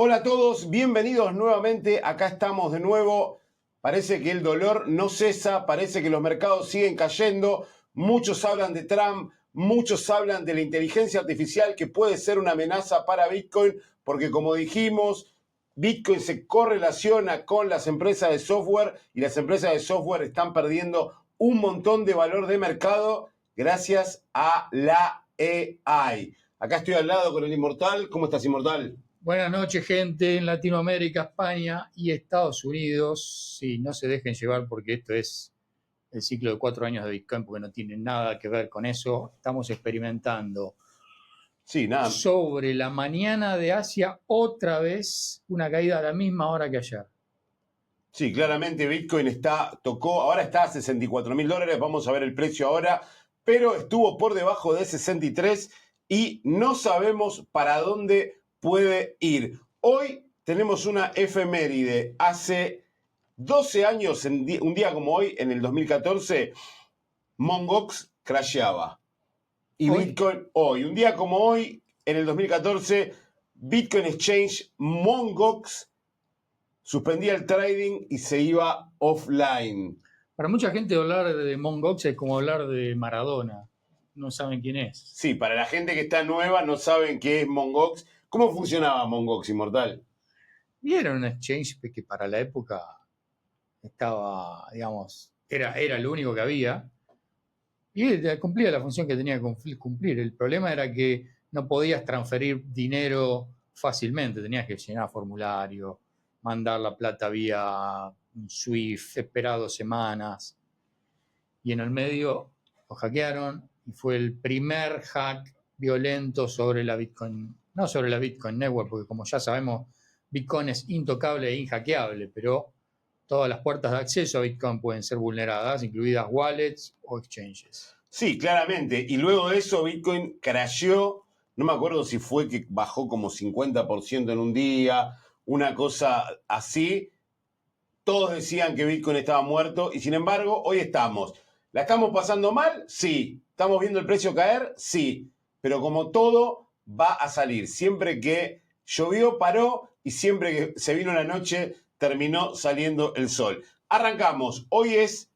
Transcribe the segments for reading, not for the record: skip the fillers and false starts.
Hola a todos, bienvenidos nuevamente. Acá estamos de nuevo. Parece que el dolor no cesa, parece que los mercados siguen cayendo. Muchos hablan de Trump, muchos hablan de la inteligencia artificial que puede ser una amenaza para Bitcoin, porque como dijimos, Bitcoin se correlaciona con las empresas de software y las empresas de software están perdiendo un montón de valor de mercado gracias a la AI. Acá estoy al lado con el Inmortal. ¿Cómo estás, Inmortal? Buenas noches, gente en Latinoamérica, España y Estados Unidos. Sí, no se dejen llevar porque esto es el ciclo de 4 años de Bitcoin, porque no tiene nada que ver con eso. Estamos experimentando Sí, nada. sobre la mañana de Asia otra vez una caída a la misma hora que ayer. Sí, claramente Bitcoin ahora está a $64.000, vamos a ver el precio ahora, pero estuvo por debajo de 63 y no sabemos para dónde puede ir. Hoy tenemos una efeméride. Hace 12 años, un día como hoy, en el 2014, Mt. Gox crasheaba. Y Hoy, Bitcoin hoy, un día como hoy, en el 2014, Bitcoin Exchange Mt. Gox suspendía el trading y se iba offline. para mucha gente hablar de Mt. Gox es como hablar de Maradona. No saben quién es. Sí, para la gente que está nueva no saben qué es Mt. Gox. ¿Cómo funcionaba Mt. Gox, Inmortal? Y era un exchange que para la época estaba, digamos, era lo único que había. Y cumplía la función que tenía que cumplir. El problema era que no podías transferir dinero fácilmente, tenías que llenar formulario, mandar la plata vía SWIFT, esperar 2 semanas. Y en el medio lo hackearon y fue el primer hack violento sobre la Bitcoin, no sobre la Bitcoin Network, porque como ya sabemos, Bitcoin es intocable e inhackeable, pero todas las puertas de acceso a Bitcoin pueden ser vulneradas, incluidas wallets o exchanges. Sí, claramente. Y luego de eso Bitcoin crasheó. No me acuerdo si fue que bajó como 50% en un día, una cosa así. Todos decían que Bitcoin estaba muerto y sin embargo hoy estamos. ¿La estamos pasando mal? Sí. ¿Estamos viendo el precio caer? Sí. Pero como todo va a salir. Siempre que llovió, paró y siempre que se vino la noche, terminó saliendo el sol. Arrancamos. Hoy es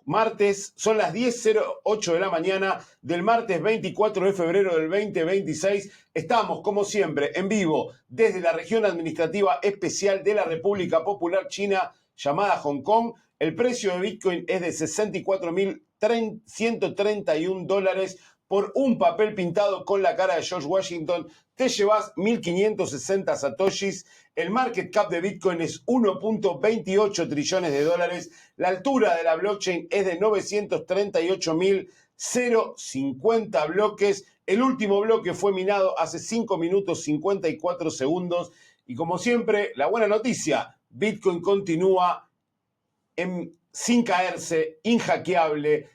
martes, son las 10:08 de la mañana del martes 24 de febrero del 2026. Estamos, como siempre, en vivo desde la región administrativa especial de la República Popular China, llamada Hong Kong. El precio de Bitcoin es de $64.131 por un papel pintado con la cara de George Washington. Te llevas 1.560 satoshis. El market cap de Bitcoin es 1.28 trillones de dólares. La altura de la blockchain es de 938.050 bloques. El último bloque fue minado hace 5 minutos 54 segundos. Y como siempre, la buena noticia, Bitcoin continúa sin caerse, inhackeable,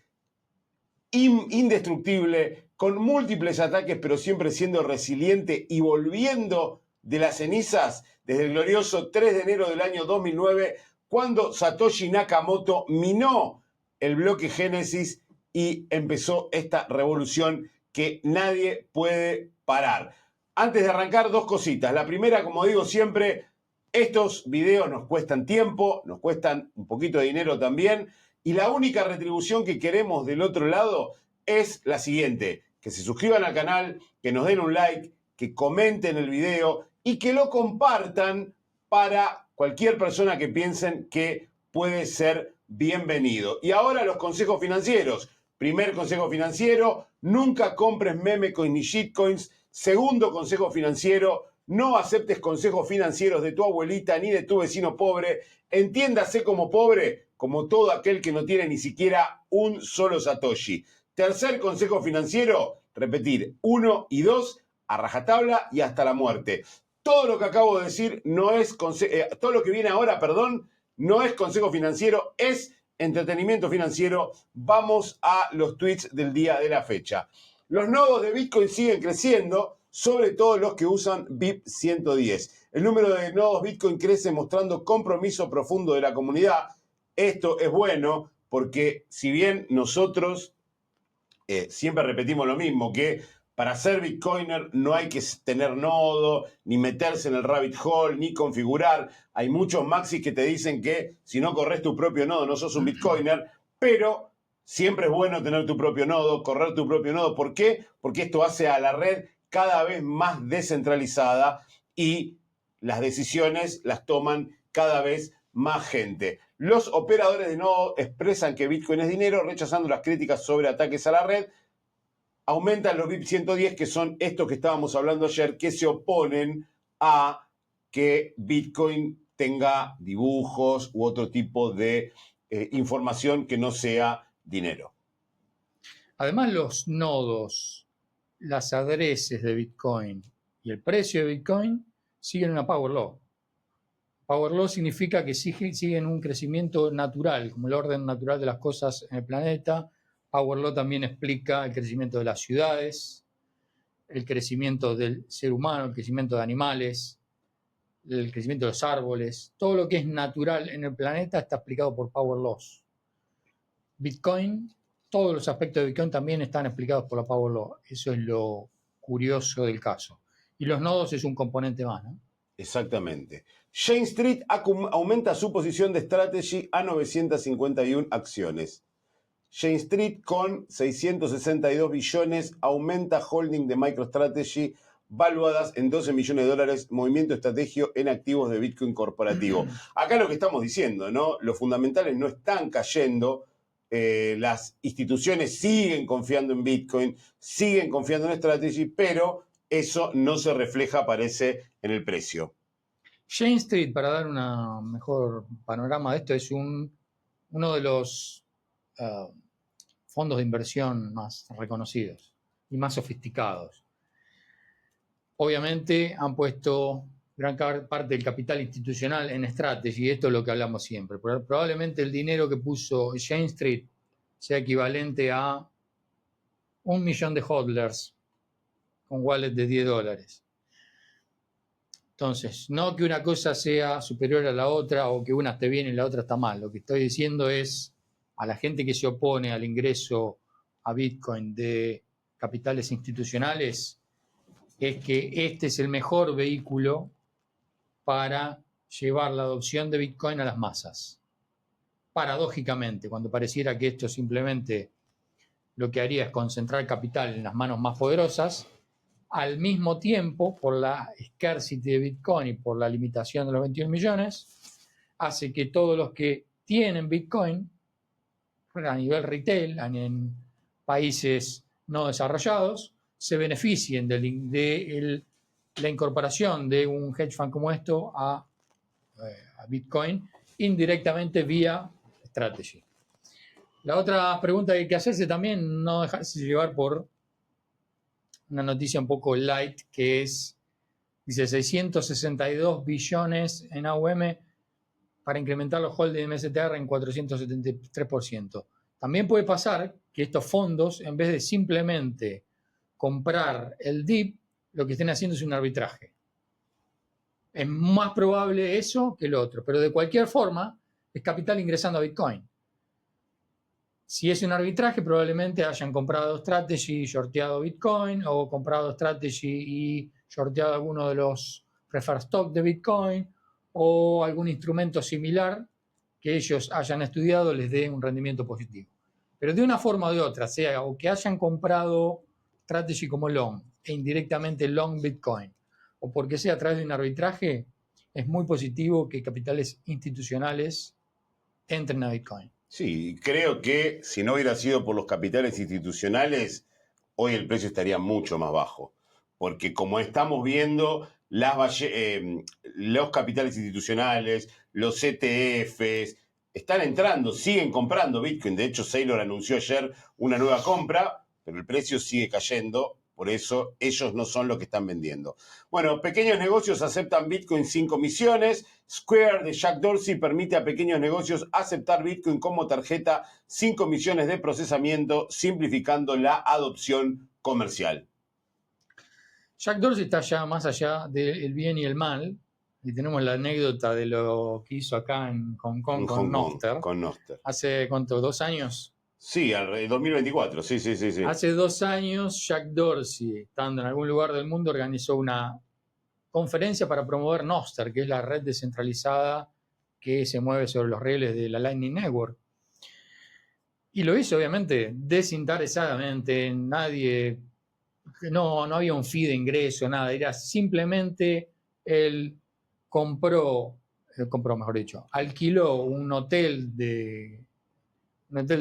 indestructible, con múltiples ataques, pero siempre siendo resiliente y volviendo de las cenizas desde el glorioso 3 de enero del año 2009, cuando Satoshi Nakamoto minó el bloque Génesis y empezó esta revolución que nadie puede parar. Antes de arrancar, dos cositas. La primera, como digo siempre, estos videos nos cuestan tiempo, nos cuestan un poquito de dinero también, y la única retribución que queremos del otro lado es la siguiente: que se suscriban al canal, que nos den un like, que comenten el video y que lo compartan para cualquier persona que piensen que puede ser bienvenido. Y ahora los consejos financieros. Primer consejo financiero: nunca compres memecoins ni shitcoins. Segundo consejo financiero: no aceptes consejos financieros de tu abuelita ni de tu vecino pobre. Entiéndase como pobre como todo aquel que no tiene ni siquiera un solo satoshi. Tercer consejo financiero: repetir 1 y 2 a rajatabla y hasta la muerte. Todo lo que acabo de decir no es todo lo que viene ahora, perdón, no es consejo financiero, es entretenimiento financiero. Vamos a los tweets del día de la fecha. Los nodos de Bitcoin siguen creciendo, sobre todo los que usan BIP 110. El número de nodos Bitcoin crece mostrando compromiso profundo de la comunidad. Esto es bueno porque si bien nosotros siempre repetimos lo mismo, que Para ser Bitcoiner no hay que tener nodo, ni meterse en el rabbit hole, ni configurar. Hay muchos maxis que te dicen que si no corres tu propio nodo no sos un Bitcoiner, pero siempre es bueno tener tu propio nodo, correr tu propio nodo. ¿Por qué? Porque esto hace a la red cada vez más descentralizada y las decisiones las toman cada vez más gente. Los operadores de nodo expresan que Bitcoin es dinero, rechazando las críticas sobre ataques a la red. Aumentan los BIP 110, que son estos que estábamos hablando ayer, que se oponen a que Bitcoin tenga dibujos u otro tipo de información que no sea dinero. Además, los nodos, las adreses de Bitcoin y el precio de Bitcoin siguen una Power Law. Power Law significa que siguen un crecimiento natural, como el orden natural de las cosas en el planeta. Power Law también explica el crecimiento de las ciudades, el crecimiento del ser humano, el crecimiento de animales, el crecimiento de los árboles. Todo lo que es natural en el planeta está explicado por Power Laws. Bitcoin, todos los aspectos de Bitcoin también están explicados por la Power Law. Eso es lo curioso del caso. Y los nodos es un componente más, ¿no? Exactamente. Jane Street aumenta su posición de strategy a 951 acciones. Jane Street con 662 billones aumenta holding de MicroStrategy valuadas en 12 millones de dólares, movimiento estratégico en activos de Bitcoin corporativo. Acá lo que estamos diciendo, ¿no? Los fundamentales no están cayendo, las instituciones siguen confiando en Bitcoin, siguen confiando en Strategy, pero eso no se refleja, parece, en el precio. Jane Street, para dar un mejor panorama de esto, es uno de los fondos de inversión más reconocidos y más sofisticados. Obviamente han puesto gran parte del capital institucional en Strategy, y esto es lo que hablamos siempre. Probablemente el dinero que puso Jane Street sea equivalente a 1 millón de hodlers con wallet de $10. Entonces, no que una cosa sea superior a la otra o que una esté bien y la otra está mal. Lo que estoy diciendo es a la gente que se opone al ingreso a Bitcoin de capitales institucionales, es que este es el mejor vehículo para llevar la adopción de Bitcoin a las masas. Paradójicamente, cuando pareciera que esto simplemente lo que haría es concentrar capital en las manos más poderosas, al mismo tiempo, por la scarcity de Bitcoin y por la limitación de los 21 millones, hace que todos los que tienen Bitcoin a nivel retail, en países no desarrollados, se beneficien de la incorporación de un hedge fund como esto a Bitcoin indirectamente vía Strategy. La otra pregunta que hay que hacerse también, no dejarse llevar por una noticia un poco light, que es, dice 662 billones en AUM para incrementar los holdings de MSTR en 473%. También puede pasar que estos fondos, en vez de simplemente comprar el DIP, lo que estén haciendo es un arbitraje. Es más probable eso que lo otro, pero de cualquier forma es capital ingresando a Bitcoin. Si es un arbitraje, probablemente hayan comprado Strategy y shorteado Bitcoin, o comprado Strategy y shorteado alguno de los preferred stock de Bitcoin, o algún instrumento similar que ellos hayan estudiado les dé un rendimiento positivo. Pero de una forma o de otra, sea o que hayan comprado Strategy como long e indirectamente long Bitcoin, o porque sea a través de un arbitraje, es muy positivo que capitales institucionales entren a Bitcoin. Sí, creo que si no hubiera sido por los capitales institucionales, hoy el precio estaría mucho más bajo. Porque como estamos viendo, los capitales institucionales, los ETFs, están entrando, siguen comprando Bitcoin. De hecho, Saylor anunció ayer una nueva compra, pero el precio sigue cayendo. Por eso ellos no son los que están vendiendo. Bueno, pequeños negocios aceptan Bitcoin sin comisiones. Square de Jack Dorsey permite a pequeños negocios aceptar Bitcoin como tarjeta sin comisiones de procesamiento, simplificando la adopción comercial. Jack Dorsey está ya más allá del bien y el mal. Y tenemos la anécdota de lo que hizo acá en Hong Kong con Nostr. Con Nostr. Hace, ¿cuánto? 2 años. Sí, 2024, sí, sí, sí, sí. Hace 2 años, Jack Dorsey, estando en algún lugar del mundo, organizó una conferencia para promover Nostr, que es la red descentralizada que se mueve sobre los rieles de la Lightning Network. Y lo hizo, obviamente, desinteresadamente, nadie, no había un fee de ingreso, nada, era simplemente él compró, mejor dicho, alquiló un hotel de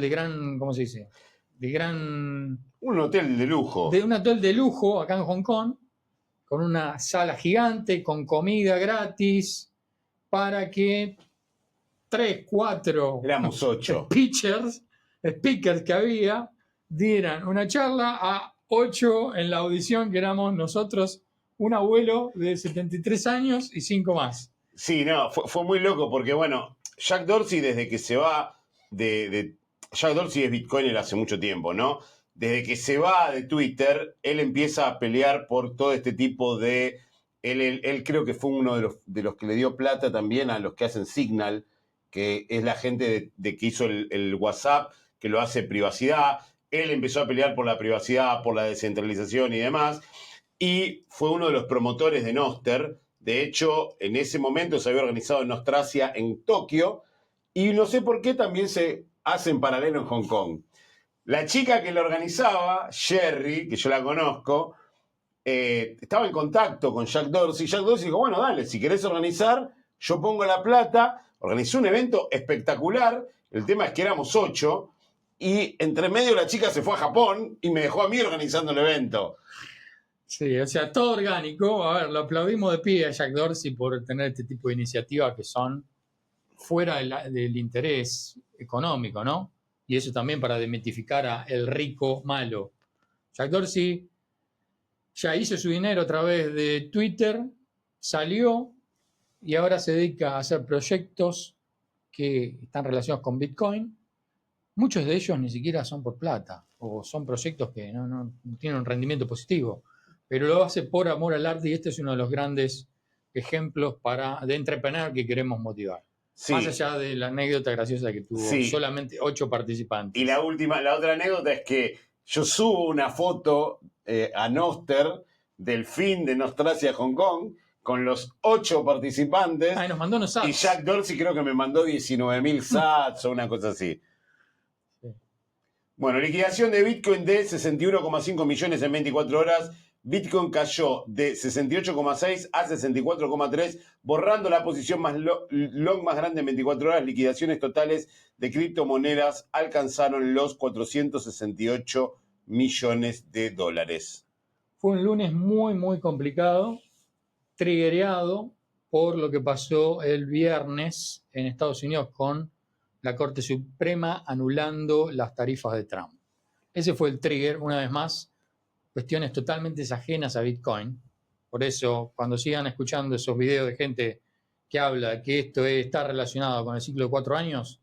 gran, ¿cómo se dice? De gran, Un hotel de lujo. de un hotel de lujo acá en Hong Kong, con una sala gigante, con comida gratis, para que 3, 4 Éramos 8. speakers que había, dieran una charla a 8 en la audición, que éramos nosotros, un abuelo de 73 años y 5 más. Sí, no, fue muy loco porque, bueno, Jack Dorsey desde que se va Jack Dorsey es Bitcoiner hace mucho tiempo, ¿no? Desde que se va de Twitter, él empieza a pelear por todo este tipo de... Él creo que fue uno de los que le dio plata también a los que hacen Signal, que es la gente de que hizo el WhatsApp, que lo hace privacidad. Él empezó a pelear por la privacidad, por la descentralización y demás. Y fue uno de los promotores de Nostr. De hecho, en ese momento se había organizado Nostracia en Tokio. Y no sé por qué también se hace en paralelo en Hong Kong. La chica que lo organizaba, Sherry, que yo la conozco, estaba en contacto con Jack Dorsey. Jack Dorsey dijo, bueno, dale, si querés organizar, yo pongo la plata. Organizó un evento espectacular. El tema es que éramos 8. Y entre medio la chica se fue a Japón y me dejó a mí organizando el evento. Sí, o sea, todo orgánico. A ver, lo aplaudimos de pie a Jack Dorsey por tener este tipo de iniciativas que son fuera del interés económico, ¿no? Y eso también para demitificar a el rico malo. Jack Dorsey ya hizo su dinero a través de Twitter, salió y ahora se dedica a hacer proyectos que están relacionados con Bitcoin. Muchos de ellos ni siquiera son por plata o son proyectos que no tienen un rendimiento positivo, pero lo hace por amor al arte y este es uno de los grandes ejemplos de entrepreneur que queremos motivar. Sí. Más allá de la anécdota graciosa que tuvo solamente 8 participantes. Y la otra anécdota es que yo subo una foto a Nostr del fin de Nostracia Hong Kong con los 8 participantes. Nos mandó unos sats. Y Jack Dorsey creo que me mandó 19.000 sats o una cosa así. Sí. Bueno, liquidación de Bitcoin de 61,5 millones en 24 horas. Bitcoin cayó de 68,6 a 64,3, borrando la posición más long más grande en 24 horas. Liquidaciones totales de criptomonedas alcanzaron los 468 millones de dólares. Fue un lunes muy, muy complicado, triggereado por lo que pasó el viernes en Estados Unidos con la Corte Suprema anulando las tarifas de Trump. Ese fue el trigger, una vez más, cuestiones totalmente ajenas a Bitcoin. Por eso, cuando sigan escuchando esos videos de gente que habla que esto está relacionado con el ciclo de 4 años,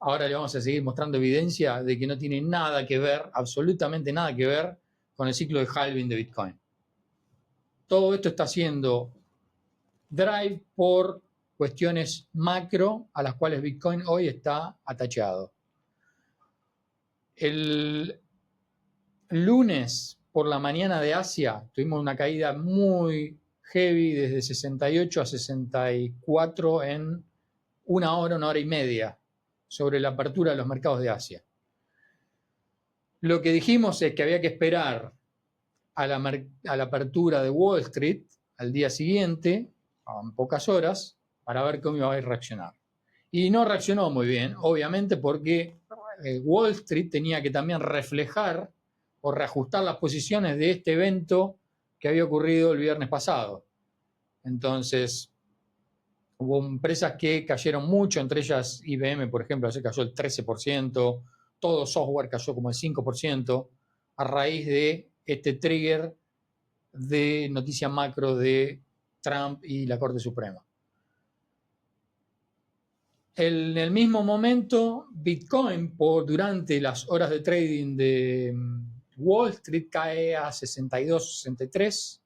ahora le vamos a seguir mostrando evidencia de que no tiene nada que ver, absolutamente nada que ver, con el ciclo de halving de Bitcoin. Todo esto está siendo drive por cuestiones macro a las cuales Bitcoin hoy está atachado. El lunes por la mañana de Asia tuvimos una caída muy heavy desde 68 a 64 en una hora y media sobre la apertura de los mercados de Asia. Lo que dijimos es que había que esperar a la apertura de Wall Street al día siguiente, en pocas horas, para ver cómo iba a reaccionar. Y no reaccionó muy bien, obviamente, porque Wall Street tenía que también reflejar o reajustar las posiciones de este evento que había ocurrido el viernes pasado. Entonces, hubo empresas que cayeron mucho, entre ellas IBM, por ejemplo, se cayó el 13%, todo software cayó como el 5%, a raíz de este trigger de noticia macro de Trump y la Corte Suprema. En el mismo momento, Bitcoin, durante las horas de trading de Wall Street, cae a 62, 63.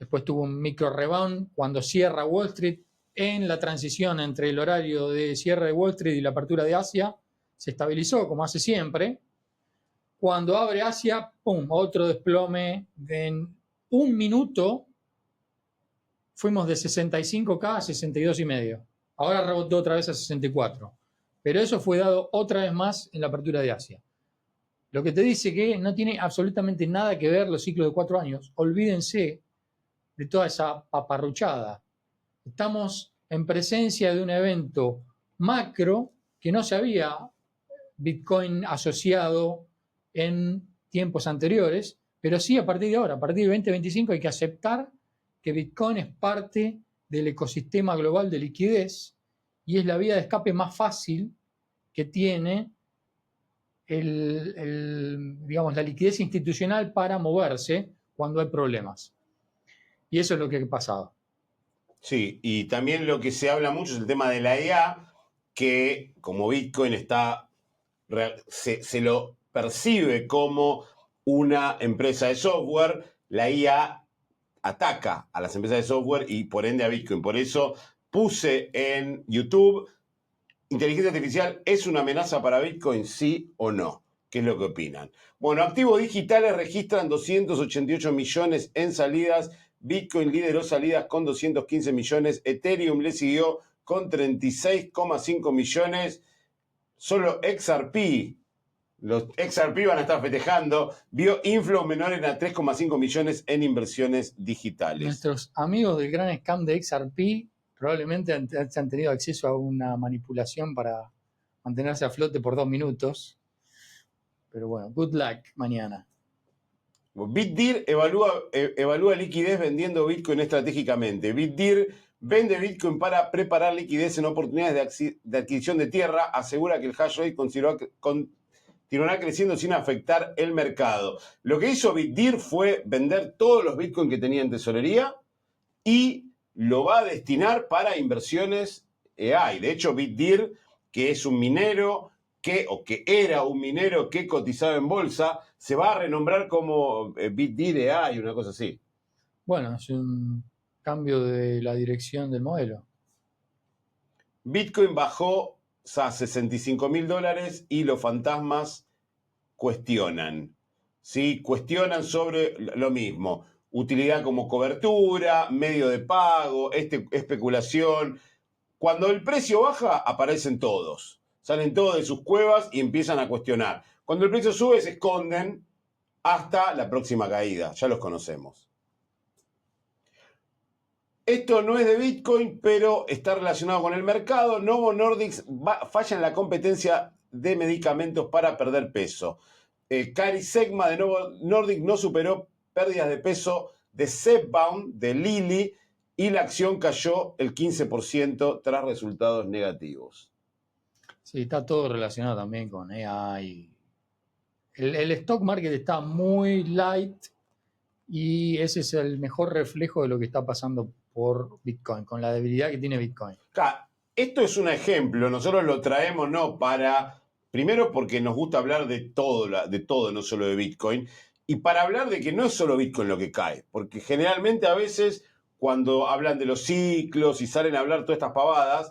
Después tuvo un micro rebound cuando cierra Wall Street. En la transición entre el horario de cierre de Wall Street y la apertura de Asia, se estabilizó como hace siempre. Cuando abre Asia, ¡pum!, otro desplome. En un minuto fuimos de 65K a 62,5. Ahora rebotó otra vez a 64. Pero eso fue dado otra vez más en la apertura de Asia. Lo que te dice que no tiene absolutamente nada que ver los ciclos de 4 años. Olvídense de toda esa paparruchada. Estamos en presencia de un evento macro que no se había Bitcoin asociado en tiempos anteriores, pero sí a partir de ahora, a partir del 2025 hay que aceptar que Bitcoin es parte del ecosistema global de liquidez y es la vía de escape más fácil que tiene digamos, la liquidez institucional para moverse cuando hay problemas. Y eso es lo que ha pasado. Sí, y también lo que se habla mucho es el tema de la IA, que como Bitcoin se lo percibe como una empresa de software, la IA ataca a las empresas de software y por ende a Bitcoin. Por eso puse en YouTube, ¿inteligencia artificial es una amenaza para Bitcoin, sí o no? ¿Qué es lo que opinan? Bueno, activos digitales registran 288 millones en salidas. Bitcoin lideró salidas con 215 millones. Ethereum le siguió con 36,5 millones. Solo XRP, los XRP van a estar festejando, vio inflow menores a 3,5 millones en inversiones digitales. Nuestros amigos del gran scam de XRP probablemente han tenido acceso a una manipulación para mantenerse a flote por 2 minutos. Pero bueno, good luck mañana. BitDeer evalúa liquidez vendiendo Bitcoin estratégicamente. BitDeer vende Bitcoin para preparar liquidez en oportunidades de adquisición de tierra. Asegura que el hash rate continuará creciendo sin afectar el mercado. Lo que hizo BitDeer fue vender todos los Bitcoin que tenía en tesorería y lo va a destinar para inversiones AI. De hecho, BitDeer, que es un minero que era un minero que cotizaba en bolsa, se va a renombrar como BitDeer AI, una cosa así. Bueno, es un cambio de la dirección del modelo. Bitcoin bajó a $65.000 y los fantasmas cuestionan. ¿Sí? Cuestionan sobre lo mismo. Utilidad como cobertura, medio de pago, especulación. Cuando el precio baja, aparecen todos. Salen todos de sus cuevas y empiezan a cuestionar. Cuando el precio sube, se esconden hasta la próxima caída. Ya los conocemos. Esto no es de Bitcoin, pero está relacionado con el mercado. Novo Nordisk falla en la competencia de medicamentos para perder peso. Cari Segma de Novo Nordisk no superó pérdidas de peso de Zepbound, de Lilly, y la acción cayó el 15% tras resultados negativos. Sí, está todo relacionado también con AI. El stock market está muy light y ese es el mejor reflejo de lo que está pasando por Bitcoin, con la debilidad que tiene Bitcoin. Esto es un ejemplo, nosotros lo traemos no para, primero porque nos gusta hablar de todo, no solo de Bitcoin, y para hablar de que no es solo Bitcoin lo que cae, porque generalmente a veces cuando hablan de los ciclos y salen a hablar todas estas pavadas,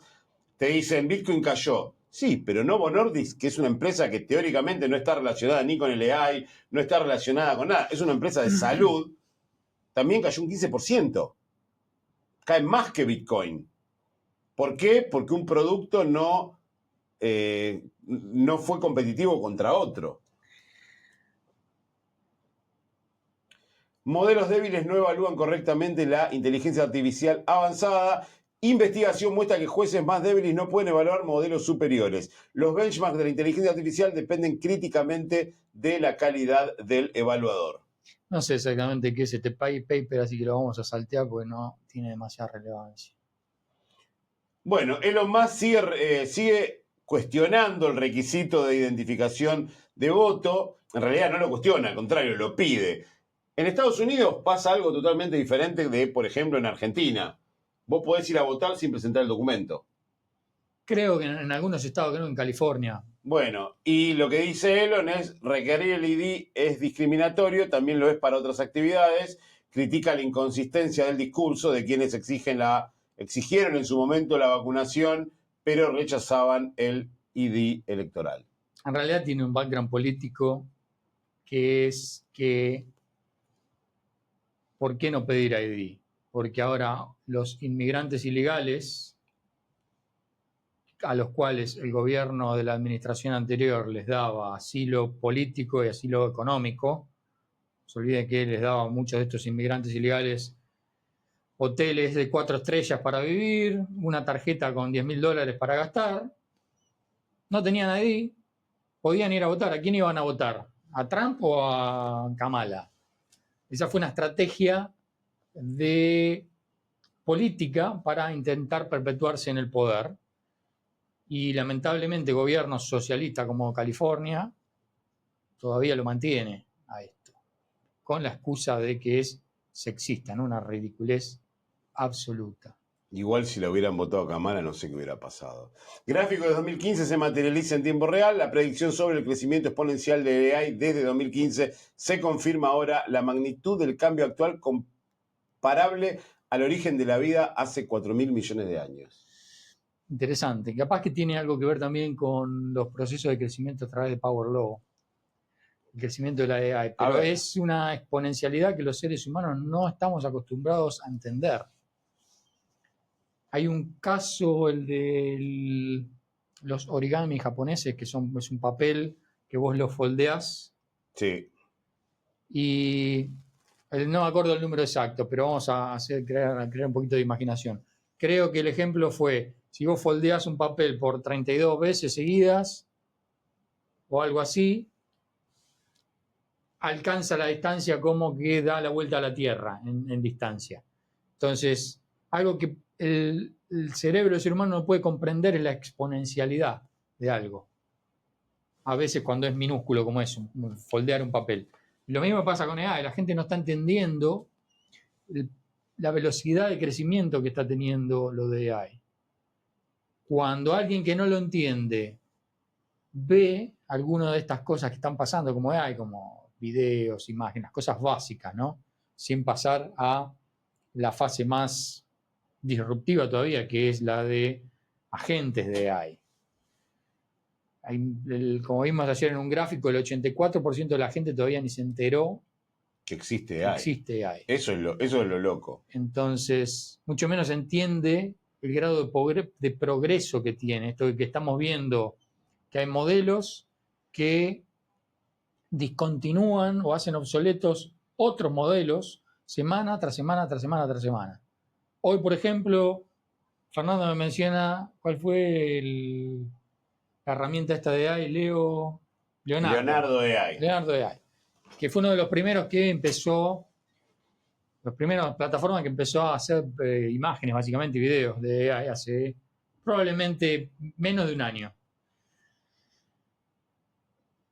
te dicen Bitcoin cayó. Sí, pero Novo Nordisk, que es una empresa que teóricamente no está relacionada ni con el AI, no está relacionada con nada, es una empresa de salud, también cayó un 15%. Cae más que Bitcoin. ¿Por qué? Porque un producto no fue competitivo contra otro. Modelos débiles no evalúan correctamente la inteligencia artificial avanzada. Investigación muestra que jueces más débiles no pueden evaluar modelos superiores. Los benchmarks de la inteligencia artificial dependen críticamente de la calidad del evaluador. No sé exactamente qué es este paper, así que lo vamos a saltear porque no tiene demasiada relevancia. Bueno, Elon Musk sigue cuestionando el requisito de identificación de voto. En realidad no lo cuestiona, al contrario, lo pide. En Estados Unidos pasa algo totalmente diferente de, por ejemplo, en Argentina. Vos podés ir a votar sin presentar el documento. Creo que en algunos estados, creo que en California. Bueno, y lo que dice Elon es requerir el ID es discriminatorio, también lo es para otras actividades. Critica la inconsistencia del discurso de quienes exigieron en su momento la vacunación, pero rechazaban el ID electoral. en realidad tiene un background político que es que, ¿por qué no pedir ID? Porque ahora los inmigrantes ilegales, a los cuales el gobierno de la administración anterior les daba asilo político y asilo económico, no se olviden que les daba a muchos de estos inmigrantes ilegales hoteles de 4 estrellas para vivir, una tarjeta con $10.000 para gastar, no tenían ID, podían ir a votar. ¿A quién iban a votar? ¿A Trump o a Kamala? Esa fue una estrategia de política para intentar perpetuarse en el poder. Y lamentablemente gobiernos socialistas como California todavía lo mantiene a esto, con la excusa de que es sexista, ¿no? Una ridiculez absoluta. Igual si la hubieran votado a Kamala, no sé qué hubiera pasado. Gráfico de 2015 se materializa en tiempo real. La predicción sobre el crecimiento exponencial de AI desde 2015 se confirma ahora. La magnitud del cambio actual comparable al origen de la vida hace 4.000 millones de años. Interesante. Capaz que tiene algo que ver también con los procesos de crecimiento a través de Power Law, el crecimiento de la AI, pero es una exponencialidad que los seres humanos no estamos acostumbrados a entender. Hay un caso, el de los origami japoneses, que es un papel que vos lo foldeás. Sí. Y no me acuerdo el número exacto, pero vamos a crear un poquito de imaginación. Creo que el ejemplo fue, si vos foldeás un papel por 32 veces seguidas, o algo así, alcanza la distancia como que da la vuelta a la Tierra en distancia. Entonces, algo que el cerebro del ser humano no puede comprender es la exponencialidad de algo. A veces cuando es minúsculo como eso, foldear un papel. Lo mismo pasa con AI, la gente no está entendiendo la velocidad de crecimiento que está teniendo lo de AI. Cuando alguien que no lo entiende ve alguna de estas cosas que están pasando como AI, como videos, imágenes, cosas básicas, ¿no? Sin pasar a la fase más disruptiva todavía, que es la de agentes de AI. Como vimos ayer en un gráfico, el 84% de la gente todavía ni se enteró que existe AI. Eso es lo loco. Entonces, mucho menos entiende el grado de progreso que tiene. Esto que estamos viendo, que hay modelos que discontinúan o hacen obsoletos otros modelos semana tras semana, tras semana, tras semana. Hoy, por ejemplo, Fernando me menciona cuál fue la herramienta esta de AI, Leonardo AI, que fue uno de los primeros que empezó, las primeras plataformas que empezó a hacer imágenes, básicamente, y videos de AI hace probablemente menos de un año.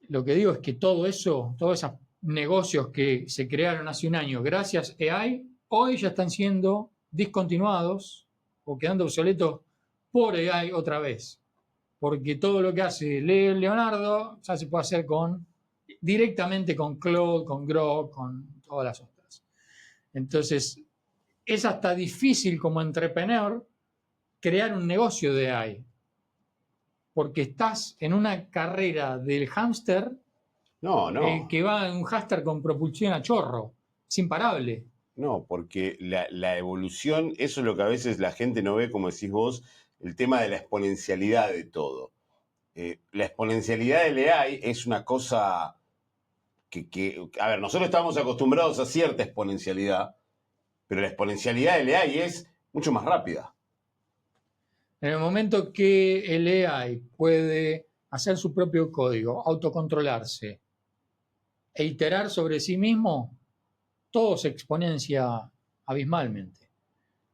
Lo que digo es que todo eso, todos esos negocios que se crearon hace un año gracias a AI, hoy ya están siendo discontinuados o quedando obsoletos por AI otra vez. Porque todo lo que hace Leonardo ya se puede hacer directamente con Claude, con Grok, con todas las otras. Entonces, es hasta difícil como entrepreneur crear un negocio de AI. Porque estás en una carrera del hámster que va en un hámster con propulsión a chorro. Es imparable. No, porque la evolución, eso es lo que a veces la gente no ve, como decís vos, el tema de la exponencialidad de todo. La exponencialidad del AI es una cosa a ver, nosotros estamos acostumbrados a cierta exponencialidad, pero la exponencialidad del AI es mucho más rápida. En el momento que el AI puede hacer su propio código, autocontrolarse e iterar sobre sí mismo, todo se exponencia abismalmente.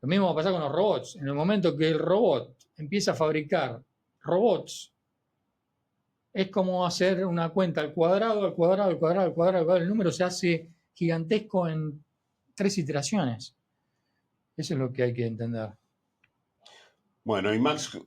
Lo mismo va a pasar con los robots. En el momento que el robot empieza a fabricar robots, es como hacer una cuenta al cuadrado, al cuadrado, al cuadrado, al cuadrado, al cuadrado. El número se hace gigantesco en 3 iteraciones. Eso es lo que hay que entender. Bueno, y Max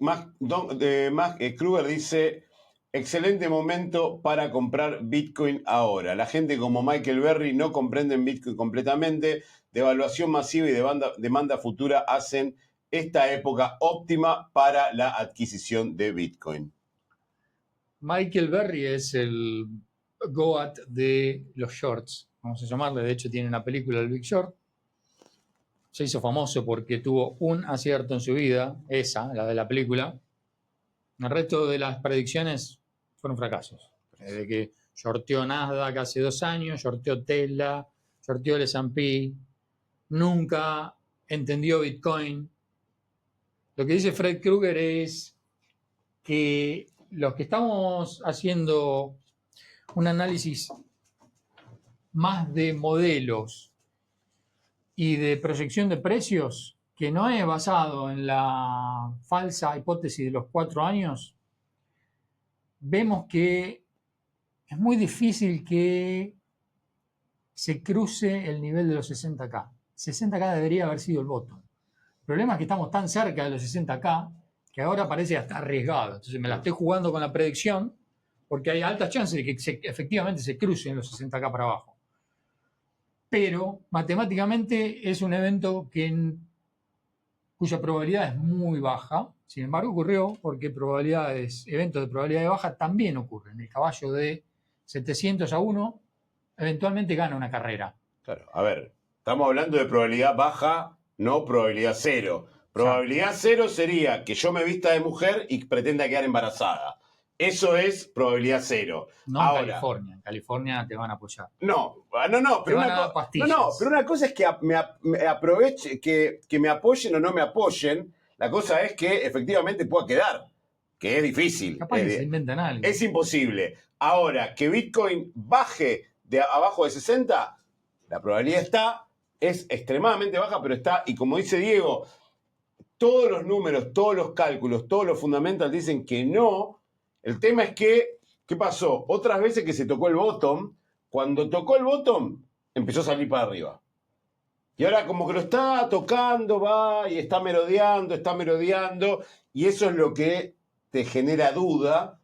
Kruger dice, excelente momento para comprar Bitcoin ahora. La gente como Michael Berry no comprenden Bitcoin completamente. Devaluación masiva y demanda futura hacen esta época óptima para la adquisición de Bitcoin. Michael Berry es el Goat de los shorts, vamos a llamarle. De hecho, tiene una película, El Big Short. Se hizo famoso porque tuvo un acierto en su vida, esa, la de la película. El resto de las predicciones fueron fracasos. Desde que shorteó Nasdaq hace 2 años, shorteó Tesla, shorteó el S&P, nunca entendió Bitcoin. Lo que dice Fred Krueger es que los que estamos haciendo un análisis más de modelos y de proyección de precios, que no es basado en la falsa hipótesis de los 4 años, vemos que es muy difícil que se cruce el nivel de los 60K. 60K debería haber sido el bottom. El problema es que estamos tan cerca de los 60K que ahora parece hasta arriesgado. Entonces me la estoy jugando con la predicción porque hay altas chances de que efectivamente se crucen los 60K para abajo. Pero matemáticamente es un evento cuya probabilidad es muy baja. Sin embargo, ocurrió porque eventos de probabilidad baja también ocurren. El caballo de 700-1 eventualmente gana una carrera. Claro, a ver, estamos hablando de probabilidad baja, no probabilidad cero. Probabilidad cero sería que yo me vista de mujer y pretenda quedar embarazada. Eso es probabilidad cero. No ahora, en California. En California te van a apoyar. No, pero pero una cosa es que me aproveche, que me apoyen o no me apoyen. La cosa es que efectivamente pueda quedar, que es difícil. Capaz que se inventan algo. Es imposible. Ahora, que Bitcoin baje de abajo de 60, la probabilidad es extremadamente baja, pero está, y como dice Diego, todos los números, todos los cálculos, todos los fundamentals dicen que no. El tema es que, ¿qué pasó? Otras veces que se tocó el bottom, cuando tocó el bottom, empezó a salir para arriba. Y ahora como que lo está tocando, va y está merodeando, y eso es lo que te genera duda.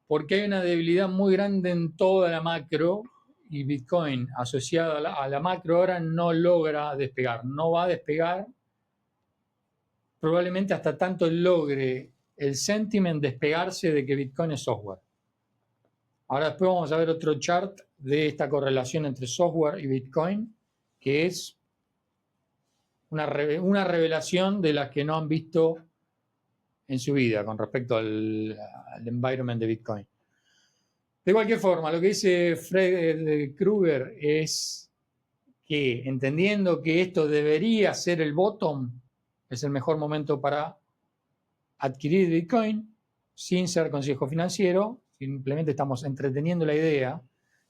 Porque hay una debilidad muy grande en toda la macro y Bitcoin asociado a la macro ahora no logra despegar, no va a despegar probablemente hasta tanto logre el sentiment despegarse de que Bitcoin es software. Ahora después vamos a ver otro chart de esta correlación entre software y Bitcoin, que es una revelación de las que no han visto en su vida con respecto al environment de Bitcoin. De cualquier forma, lo que dice Fred Krueger es que, entendiendo que esto debería ser el bottom, es el mejor momento para adquirir Bitcoin sin ser consejo financiero. Simplemente estamos entreteniendo la idea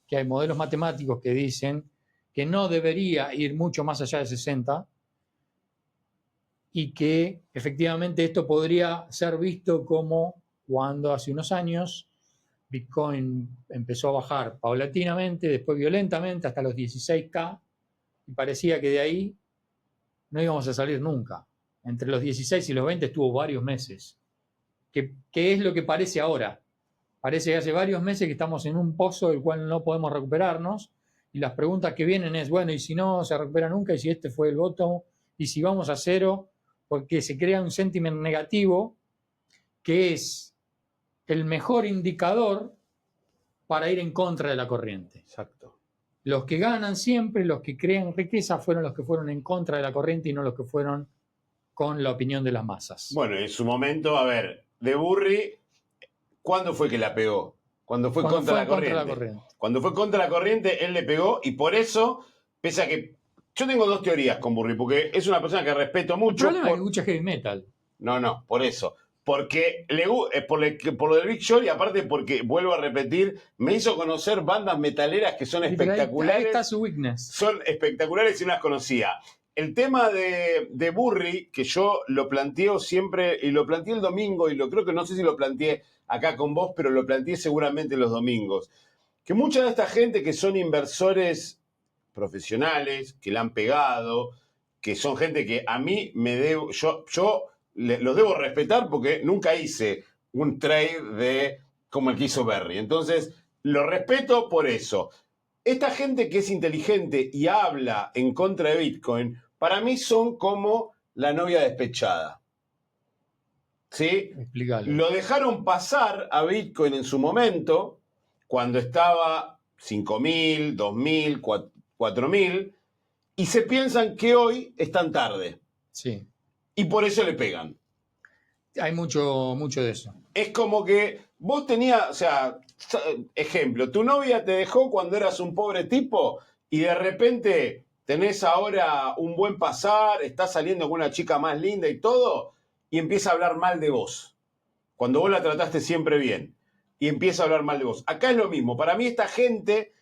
que hay modelos matemáticos que dicen que no debería ir mucho más allá de 60 y que efectivamente esto podría ser visto como cuando hace unos años Bitcoin empezó a bajar paulatinamente, después violentamente hasta los 16K y parecía que de ahí no íbamos a salir nunca. Entre los 16 y los 20 estuvo varios meses. ¿Qué es lo que parece ahora? Parece que hace varios meses que estamos en un pozo del cual no podemos recuperarnos y las preguntas que vienen es, bueno, ¿y si no se recupera nunca? ¿Y si este fue el bottom? ¿Y si vamos a cero? Porque se crea un sentiment negativo que es el mejor indicador para ir en contra de la corriente. Exacto. Los que ganan siempre, los que crean riqueza, fueron los que fueron en contra de la corriente y no los que fueron con la opinión de las masas. Bueno, en su momento, a ver, de Burry, ¿cuándo fue que la pegó? Cuando fue contra la corriente. Cuando fue contra la corriente, él le pegó y por eso, pese a que... Yo tengo dos teorías con Burry, porque es una persona que respeto mucho. El problema es que escucha heavy metal. No, por eso. Porque por lo del Big Short y aparte porque, vuelvo a repetir, me hizo conocer bandas metaleras que son espectaculares. Ahí está su weakness. Son espectaculares y no las conocía. El tema de Burry, que yo lo planteo siempre, y lo planteé el domingo, y creo que no sé si lo planteé acá con vos, pero lo planteé seguramente los domingos, que mucha de esta gente que son inversores profesionales, que la han pegado, que son gente que a mí me debo, yo los debo respetar porque nunca hice un trade como el que hizo Berry. Entonces, lo respeto por eso. Esta gente que es inteligente y habla en contra de Bitcoin, para mí son como la novia despechada. ¿sí? Explícalo. Lo dejaron pasar a Bitcoin en su momento, cuando estaba 5.000, 2.000, 4.000, y se piensan que hoy están tarde. Sí. Y por eso le pegan. Hay mucho de eso. Es como que vos tenías, o sea, ejemplo, tu novia te dejó cuando eras un pobre tipo y de repente tenés ahora un buen pasar, estás saliendo con una chica más linda y todo, y empieza a hablar mal de vos. Cuando vos la trataste siempre bien. Y empieza a hablar mal de vos. Acá es lo mismo. Para mí esta gente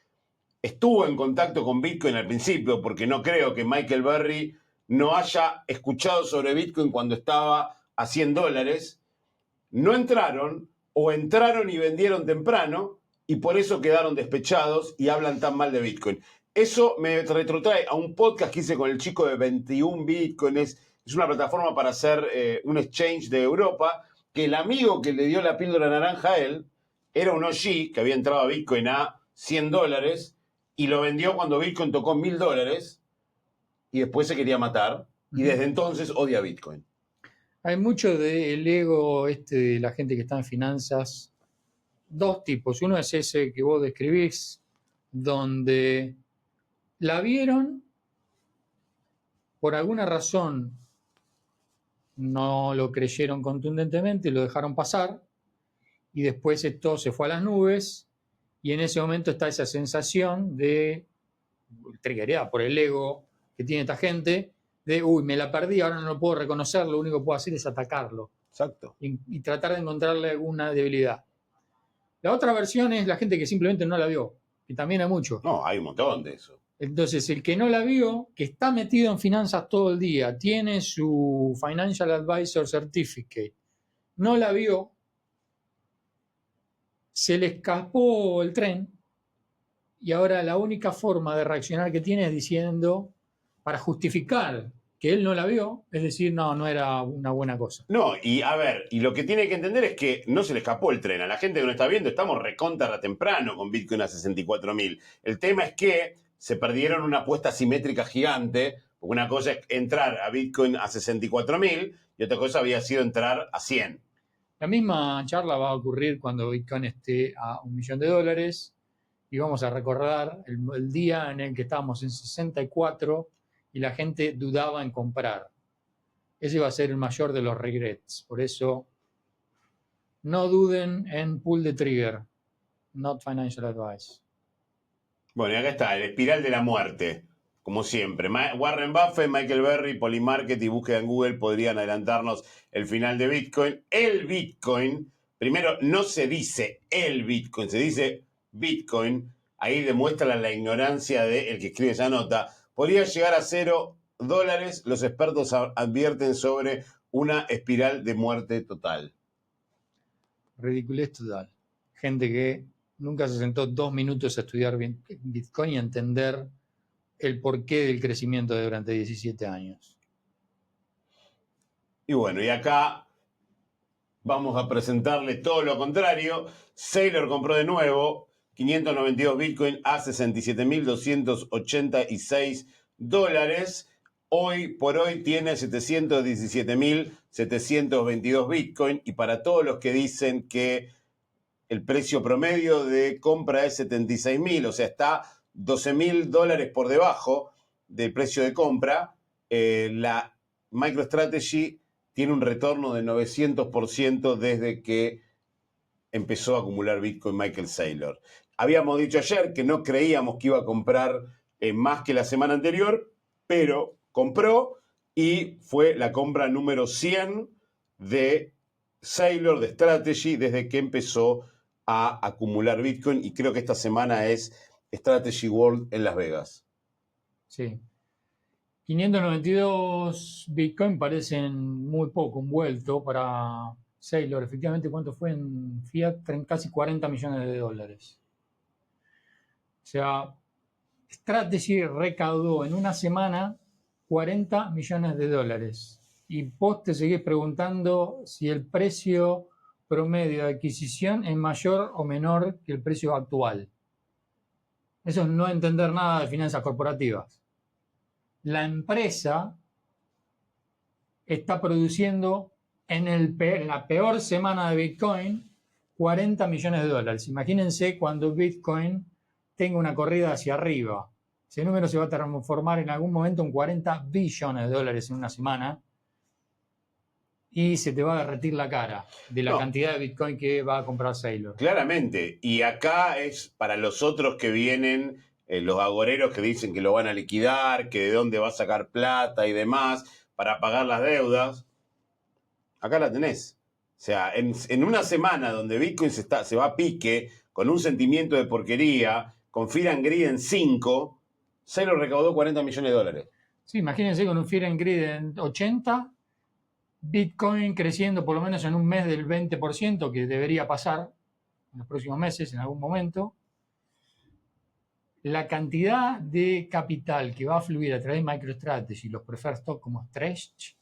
estuvo en contacto con Bitcoin al principio, porque no creo que Michael Burry no haya escuchado sobre Bitcoin cuando estaba a $100. No entraron o entraron y vendieron temprano y por eso quedaron despechados y hablan tan mal de Bitcoin. Eso me retrotrae a un podcast que hice con el chico de 21 Bitcoin. Es una plataforma para hacer un exchange de Europa, que el amigo que le dio la píldora naranja a él era un OG que había entrado a Bitcoin a $100 y lo vendió cuando Bitcoin tocó $1.000 y después se quería matar y desde entonces odia Bitcoin. Hay mucho del ego de la gente que está en finanzas. Dos tipos. Uno es ese que vos describís, donde la vieron, por alguna razón no lo creyeron contundentemente, lo dejaron pasar y después esto se fue a las nubes y en ese momento está esa sensación de, triggerada por el ego que tiene esta gente, de, uy, me la perdí, ahora no lo puedo reconocer, lo único que puedo hacer es atacarlo. Exacto. Y tratar de encontrarle alguna debilidad. La otra versión es la gente que simplemente no la vio, que también hay mucho. No, hay un montón de eso. Entonces, el que no la vio, que está metido en finanzas todo el día, tiene su Financial Advisor Certificate, no la vio, se le escapó el tren y ahora la única forma de reaccionar que tiene es diciendo, para justificar que él no la vio, es decir, no, no era una buena cosa. No, y a ver, y lo que tiene que entender es que no se le escapó el tren. A la gente que no está viendo, estamos recontra temprano con Bitcoin a 64.000. El tema es que se perdieron una apuesta asimétrica gigante, porque una cosa es entrar a Bitcoin a 64.000 y otra cosa había sido entrar a 100. La misma charla va a ocurrir cuando Bitcoin esté a $1.000.000 y vamos a recordar el día en el que estábamos en 64 y la gente dudaba en comprar. Ese va a ser el mayor de los regrets. Por eso, no duden en pull the trigger. Not financial advice. Bueno, y acá está, el espiral de la muerte, como siempre. Warren Buffett, Michael Burry, Polymarket y búsqueda en Google podrían adelantarnos el final de Bitcoin. El Bitcoin, primero, no se dice el Bitcoin, se dice Bitcoin. Ahí demuestra la ignorancia del que escribe esa nota. Podría llegar a $0. Los expertos advierten sobre una espiral de muerte total. Ridiculez total. Gente que nunca se sentó 2 minutos a estudiar Bitcoin y a entender el porqué del crecimiento de durante 17 años. Y bueno, y acá vamos a presentarle todo lo contrario. Saylor compró de nuevo 592 Bitcoin a $67.286. Hoy por hoy tiene 717.722 Bitcoin. Y para todos los que dicen que el precio promedio de compra es 76.000, o sea, está $12.000 por debajo del precio de compra, la MicroStrategy tiene un retorno de 900% desde que empezó a acumular Bitcoin Michael Saylor. Habíamos dicho ayer que no creíamos que iba a comprar más que la semana anterior, pero compró y fue la compra número 100 de Saylor, de Strategy, desde que empezó a acumular Bitcoin, y creo que esta semana es Strategy World en Las Vegas. Sí. 592 Bitcoin parecen muy poco, un vuelto para Saylor. Efectivamente, ¿cuánto fue en fiat? Casi $40 millones. O sea, Strategy recaudó en una semana $40 millones. Y vos te seguís preguntando si el precio promedio de adquisición es mayor o menor que el precio actual. Eso es no entender nada de finanzas corporativas. La empresa está produciendo en la peor semana de Bitcoin, $40 millones. Imagínense cuando Bitcoin tenga una corrida hacia arriba. Ese número se va a transformar en algún momento en $40 billones en una semana y se te va a derretir la cara de la cantidad de Bitcoin que va a comprar Saylor. Claramente. Y acá es para los otros que vienen, los agoreros que dicen que lo van a liquidar, que de dónde va a sacar plata y demás para pagar las deudas. Acá la tenés. O sea, en una semana donde Bitcoin se va a pique, con un sentimiento de porquería, con Fear and Greed en 5, Saylor recaudó $40 millones. Sí, imagínense con un Fear and Greed en 80, Bitcoin creciendo por lo menos en un mes del 20%, que debería pasar en los próximos meses, en algún momento. La cantidad de capital que va a fluir a través de MicroStrategy y los preferred stock como Stretch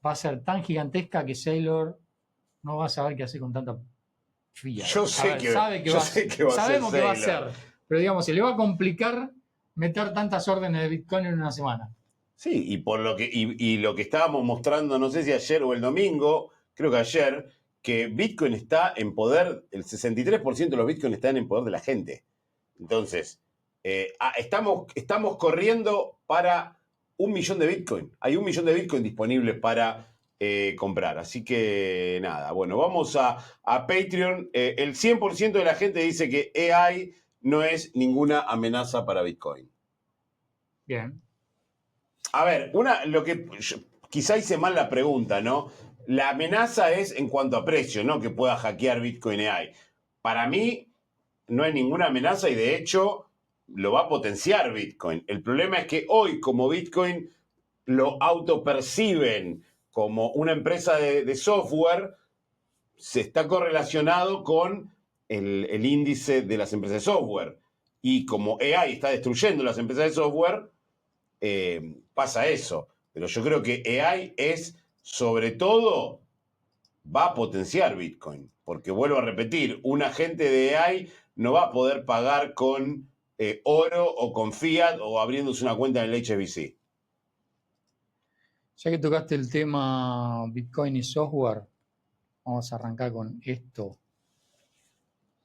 va a ser tan gigantesca que Saylor no va a saber qué hacer con tanta fiat. Sabemos que va a ser, pero digamos, se le va a complicar meter tantas órdenes de Bitcoin en una semana. Sí, y por lo que lo que estábamos mostrando, no sé si ayer o el domingo, creo que ayer, que Bitcoin está en poder, el 63% de los Bitcoin están en poder de la gente. Entonces, estamos corriendo para 1 millón de Bitcoin. Hay 1 millón de Bitcoin disponibles para comprar. Así que nada, bueno, vamos a Patreon. El 100% de la gente dice que AI no es ninguna amenaza para Bitcoin. Bien. A ver, quizá hice mal la pregunta, ¿no? La amenaza es en cuanto a precio, ¿no? Que pueda hackear Bitcoin AI. Para mí, no hay ninguna amenaza y de hecho lo va a potenciar Bitcoin. El problema es que hoy, como Bitcoin lo autoperciben como una empresa de software, se está correlacionado con el índice de las empresas de software. Y como AI está destruyendo las empresas de software, pasa eso. Pero yo creo que AI sobre todo, va a potenciar Bitcoin. Porque vuelvo a repetir, un agente de AI no va a poder pagar con oro o con fiat o abriéndose una cuenta en el HSBC. Ya que tocaste el tema Bitcoin y software, vamos a arrancar con esto,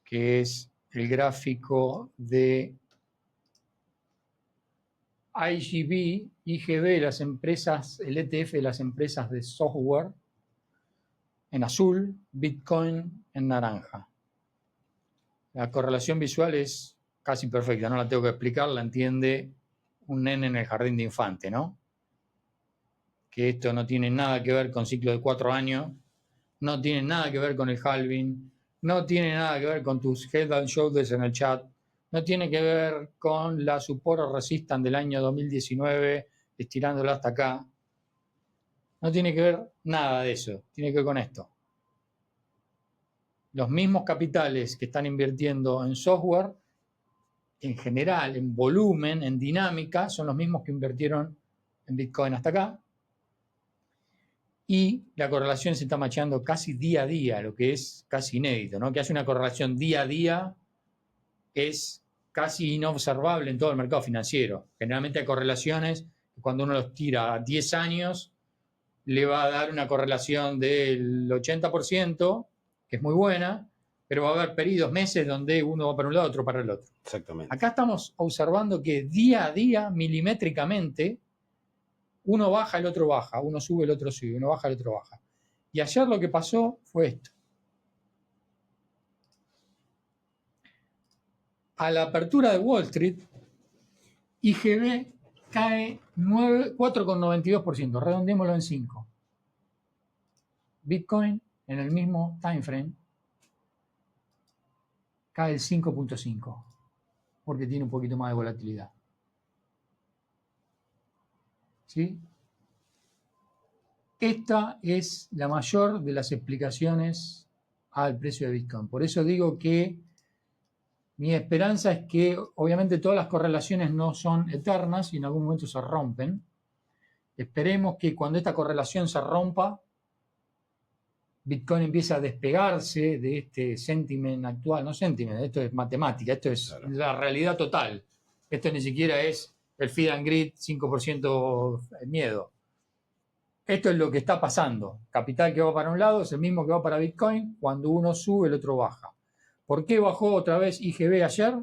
que es el gráfico de IGB, las empresas, el ETF de las empresas de software en azul, Bitcoin en naranja. La correlación visual es casi perfecta, no la tengo que explicar, la entiende un nene en el jardín de infante, ¿no? Que esto no tiene nada que ver con ciclo de 4 años, no tiene nada que ver con el halving, no tiene nada que ver con tus head and shoulders en el chat, no tiene que ver con la support or resistance del año 2019, estirándola hasta acá. No tiene que ver nada de eso, tiene que ver con esto. Los mismos capitales que están invirtiendo en software, en general, en volumen, en dinámica, son los mismos que invirtieron en Bitcoin hasta acá. Y la correlación se está macheando casi día a día, lo que es casi inédito, ¿no? Que hace una correlación día a día es casi inobservable en todo el mercado financiero. Generalmente hay correlaciones que cuando uno los tira a 10 años le va a dar una correlación del 80%, que es muy buena, pero va a haber periodos, meses, donde uno va para un lado, otro para el otro. Exactamente. Acá estamos observando que día a día, milimétricamente, uno baja, el otro baja, uno sube, el otro sube, uno baja, el otro baja. Y ayer lo que pasó fue esto. A la apertura de Wall Street, IGB cae 4,92%, redondémoslo en 5. Bitcoin, en el mismo time frame, cae el 5,5, porque tiene un poquito más de volatilidad. ¿Sí? Esta es la mayor de las explicaciones al precio de Bitcoin. Por eso digo que mi esperanza es que obviamente todas las correlaciones no son eternas y en algún momento se rompen. Esperemos que cuando esta correlación se rompa, Bitcoin empiece a despegarse de este sentiment actual. No sentiment, esto es matemática, esto es la realidad total. Esto ni siquiera es el fear and greed 5% miedo. Esto es lo que está pasando. Capital que va para un lado es el mismo que va para Bitcoin. Cuando uno sube, el otro baja. ¿Por qué bajó otra vez IGB ayer?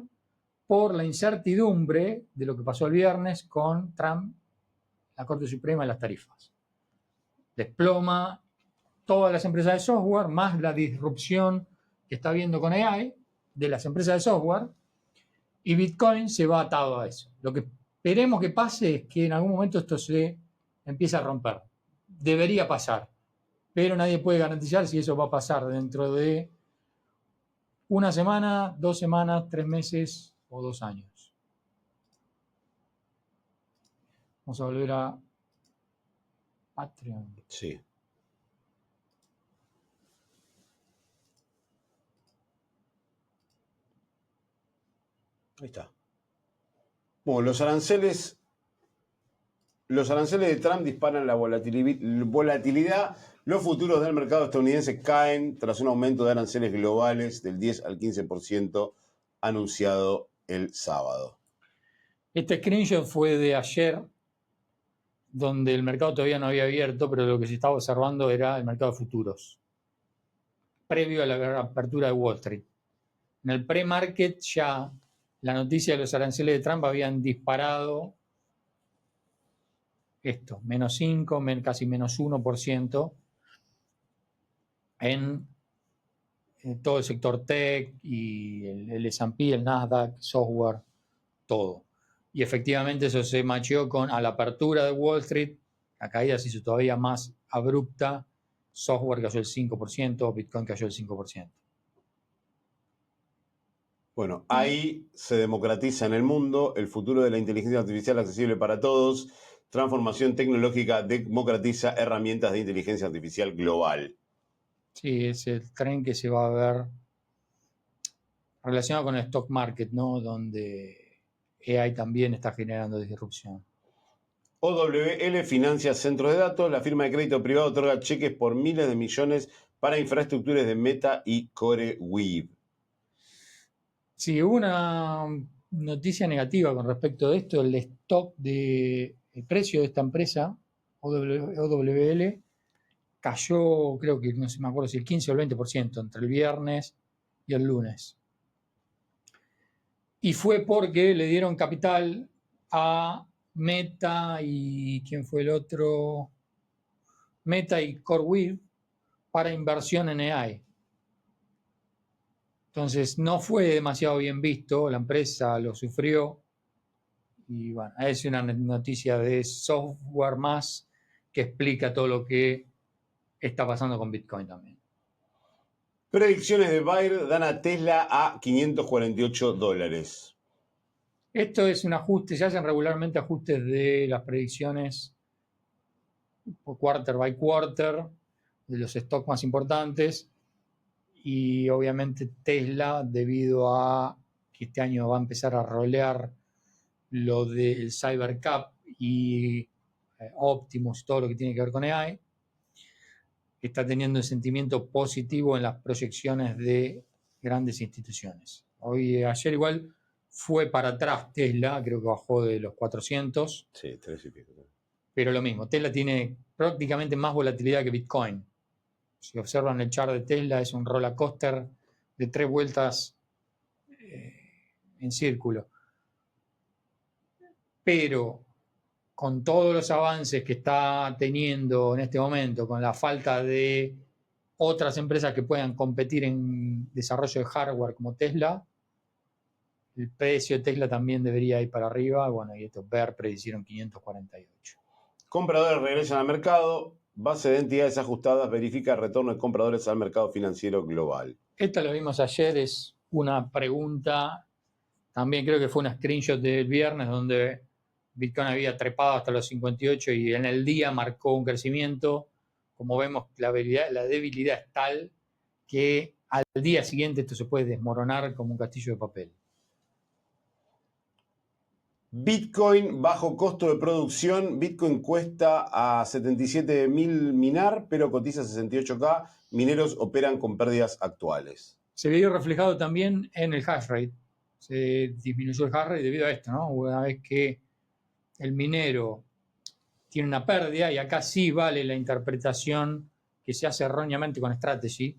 Por la incertidumbre de lo que pasó el viernes con Trump, la Corte Suprema y las tarifas. Desploma todas las empresas de software, más la disrupción que está habiendo con AI de las empresas de software, y Bitcoin se va atado a eso. Lo que esperemos que pase es que en algún momento esto se empiece a romper. Debería pasar, pero nadie puede garantizar si eso va a pasar dentro de una semana, 2 semanas, 3 meses o 2 años. Vamos a volver a Patreon. Sí. Ahí está. Bueno, los aranceles de Trump disparan la volatilidad. Los futuros del mercado estadounidense caen tras un aumento de aranceles globales del 10 al 15% anunciado el sábado. Este screenshot fue de ayer, donde el mercado todavía no había abierto, pero lo que se estaba observando era el mercado de futuros, previo a la apertura de Wall Street. En el pre-market ya la noticia de los aranceles de Trump habían disparado esto, menos 5, casi menos 1% en todo el sector tech y el S&P, el Nasdaq, software, todo. Y efectivamente eso se macheó con a la apertura de Wall Street, la caída se hizo todavía más abrupta, software cayó el 5%, Bitcoin cayó el 5%. Bueno, ahí se democratiza en el mundo el futuro de la inteligencia artificial accesible para todos. Transformación tecnológica democratiza herramientas de inteligencia artificial global. Sí, es el tren que se va a ver relacionado con el stock market, ¿no? Donde AI también está generando disrupción. OWL financia centros de datos. La firma de crédito privado otorga cheques por miles de millones para infraestructuras de Meta y CoreWeave. Sí, hubo una noticia negativa con respecto de esto. El precio de esta empresa, OWL, cayó, creo que no sé, me acuerdo si el 15 o el 20% entre el viernes y el lunes. Y fue porque le dieron capital a Meta y ¿quién fue el otro? Meta y CoreWeave para inversión en AI. Entonces no fue demasiado bien visto, la empresa lo sufrió y bueno, es una noticia de software más que explica todo lo que está pasando con Bitcoin también. Predicciones de Bayer dan a Tesla a $548. Esto es un ajuste, se hacen regularmente ajustes de las predicciones quarter by quarter de los stocks más importantes y obviamente Tesla, debido a que este año va a empezar a rolear lo del Cybercap y Optimus, todo lo que tiene que ver con AI, está teniendo un sentimiento positivo en las proyecciones de grandes instituciones. Ayer igual fue para atrás Tesla, creo que bajó de los 400. Sí, 3 y pico. Pero lo mismo, Tesla tiene prácticamente más volatilidad que Bitcoin. Si observan el chart de Tesla, es un roller coaster de 3 vueltas en círculo. Pero con todos los avances que está teniendo en este momento, con la falta de otras empresas que puedan competir en desarrollo de hardware como Tesla, el precio de Tesla también debería ir para arriba. Bueno, y estos BER predicieron 548. Compradores regresan al mercado. Base de entidades ajustadas verifica el retorno de compradores al mercado financiero global. Esta lo vimos ayer, es una pregunta, también creo que fue una screenshot del viernes donde Bitcoin había trepado hasta los 58 y en el día marcó un crecimiento. Como vemos, la debilidad es tal que al día siguiente esto se puede desmoronar como un castillo de papel. Bitcoin bajo costo de producción. Bitcoin cuesta a 77.000 minar, pero cotiza 68K. Mineros operan con pérdidas actuales. Se vio reflejado también en el hash rate. Se disminuyó el hash rate debido a esto, ¿no? Una vez que el minero tiene una pérdida, y acá sí vale la interpretación que se hace erróneamente con Strategy,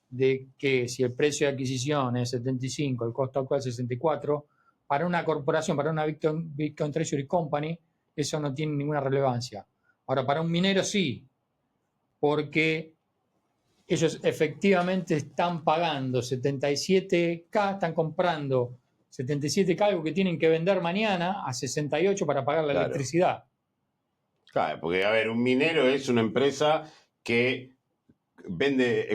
de que si el precio de adquisición es 75, el costo actual es 64, para una corporación, para una Bitcoin Treasury Company, eso no tiene ninguna relevancia. Ahora, para un minero sí, porque ellos efectivamente están pagando 77K, están comprando 77K, algo que tienen que vender mañana a 68 para pagar la electricidad. Claro, porque, a ver, un minero es una empresa que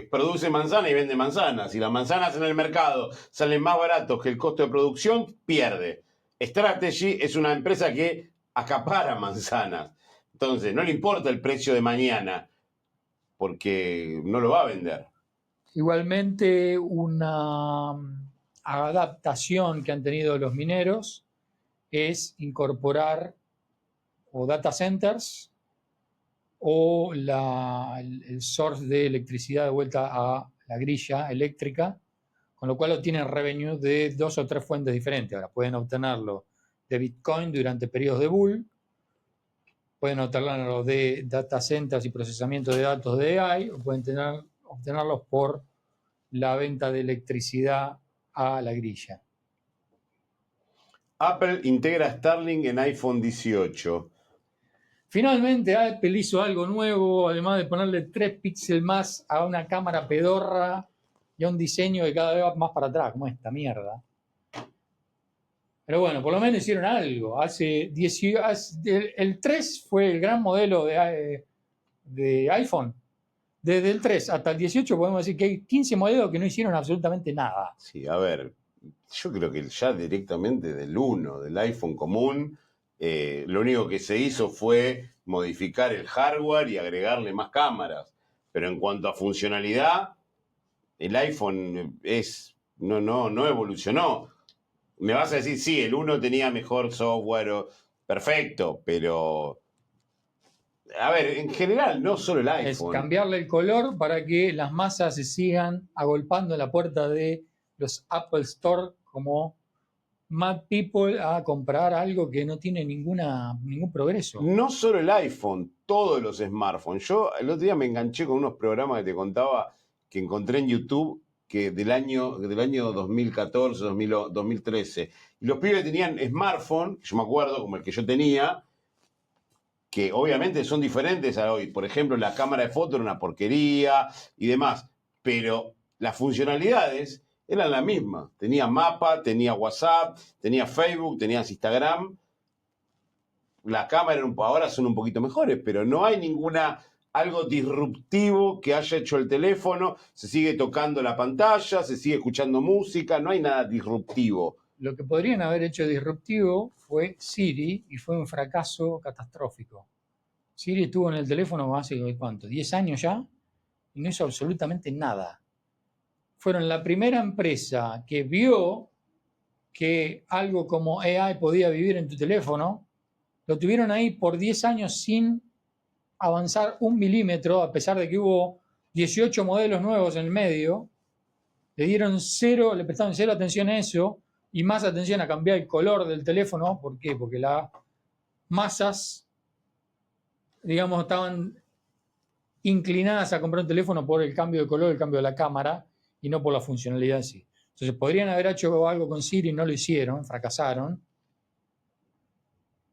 produce manzana y vende manzanas. Si las manzanas en el mercado salen más baratos que el costo de producción, pierde. Strategy es una empresa que acapara manzanas. Entonces, no le importa el precio de mañana, porque no lo va a vender. Igualmente, una adaptación que han tenido los mineros es incorporar o data centers o el source de electricidad de vuelta a la grilla eléctrica, con lo cual obtienen revenue de 2 o 3 fuentes diferentes. Ahora pueden obtenerlo de Bitcoin durante periodos de bull, pueden obtenerlo de data centers y procesamiento de datos de AI, o pueden obtenerlos por la venta de electricidad a la grilla. Apple integra Starlink en iPhone 18. Finalmente Apple hizo algo nuevo, además de ponerle 3 píxeles más a una cámara pedorra y a un diseño que cada vez va más para atrás, como esta mierda. Pero bueno, por lo menos hicieron algo. El 3 fue el gran modelo de iPhone. Desde el 3 hasta el 18 podemos decir que hay 15 modelos que no hicieron absolutamente nada. Sí, a ver, yo creo que ya directamente del 1, del iPhone común, lo único que se hizo fue modificar el hardware y agregarle más cámaras. Pero en cuanto a funcionalidad, el iPhone no evolucionó. Me vas a decir, sí, el 1 tenía mejor software, perfecto, pero... A ver, en general, no solo el iPhone. Es cambiarle el color para que las masas se sigan agolpando en la puerta de los Apple Store como mad people a comprar algo que no tiene ningún progreso. No solo el iPhone, todos los smartphones. Yo el otro día me enganché con unos programas que te contaba que encontré en YouTube que del año 2014, 2013. Y los pibes tenían smartphone, yo me acuerdo, como el que yo tenía, que obviamente son diferentes a hoy. Por ejemplo, la cámara de foto era una porquería y demás. Pero las funcionalidades eran las mismas. Tenía mapa, tenía WhatsApp, tenía Facebook, tenías Instagram. Las cámaras ahora son un poquito mejores, pero no hay algo disruptivo que haya hecho el teléfono. Se sigue tocando la pantalla, se sigue escuchando música, no hay nada disruptivo. Lo que podrían haber hecho disruptivo fue Siri, y fue un fracaso catastrófico. Siri estuvo en el teléfono hace, ¿cuánto? ¿10 años ya? Y no hizo absolutamente nada. Fueron la primera empresa que vio que algo como AI podía vivir en tu teléfono. Lo tuvieron ahí por 10 años sin avanzar 1 milímetro, a pesar de que hubo 18 modelos nuevos en el medio. Le prestaron cero atención a eso, y más atención a cambiar el color del teléfono. ¿Por qué? Porque las masas, digamos, estaban inclinadas a comprar un teléfono por el cambio de color, el cambio de la cámara, y no por la funcionalidad en sí. Entonces podrían haber hecho algo con Siri, no lo hicieron, fracasaron,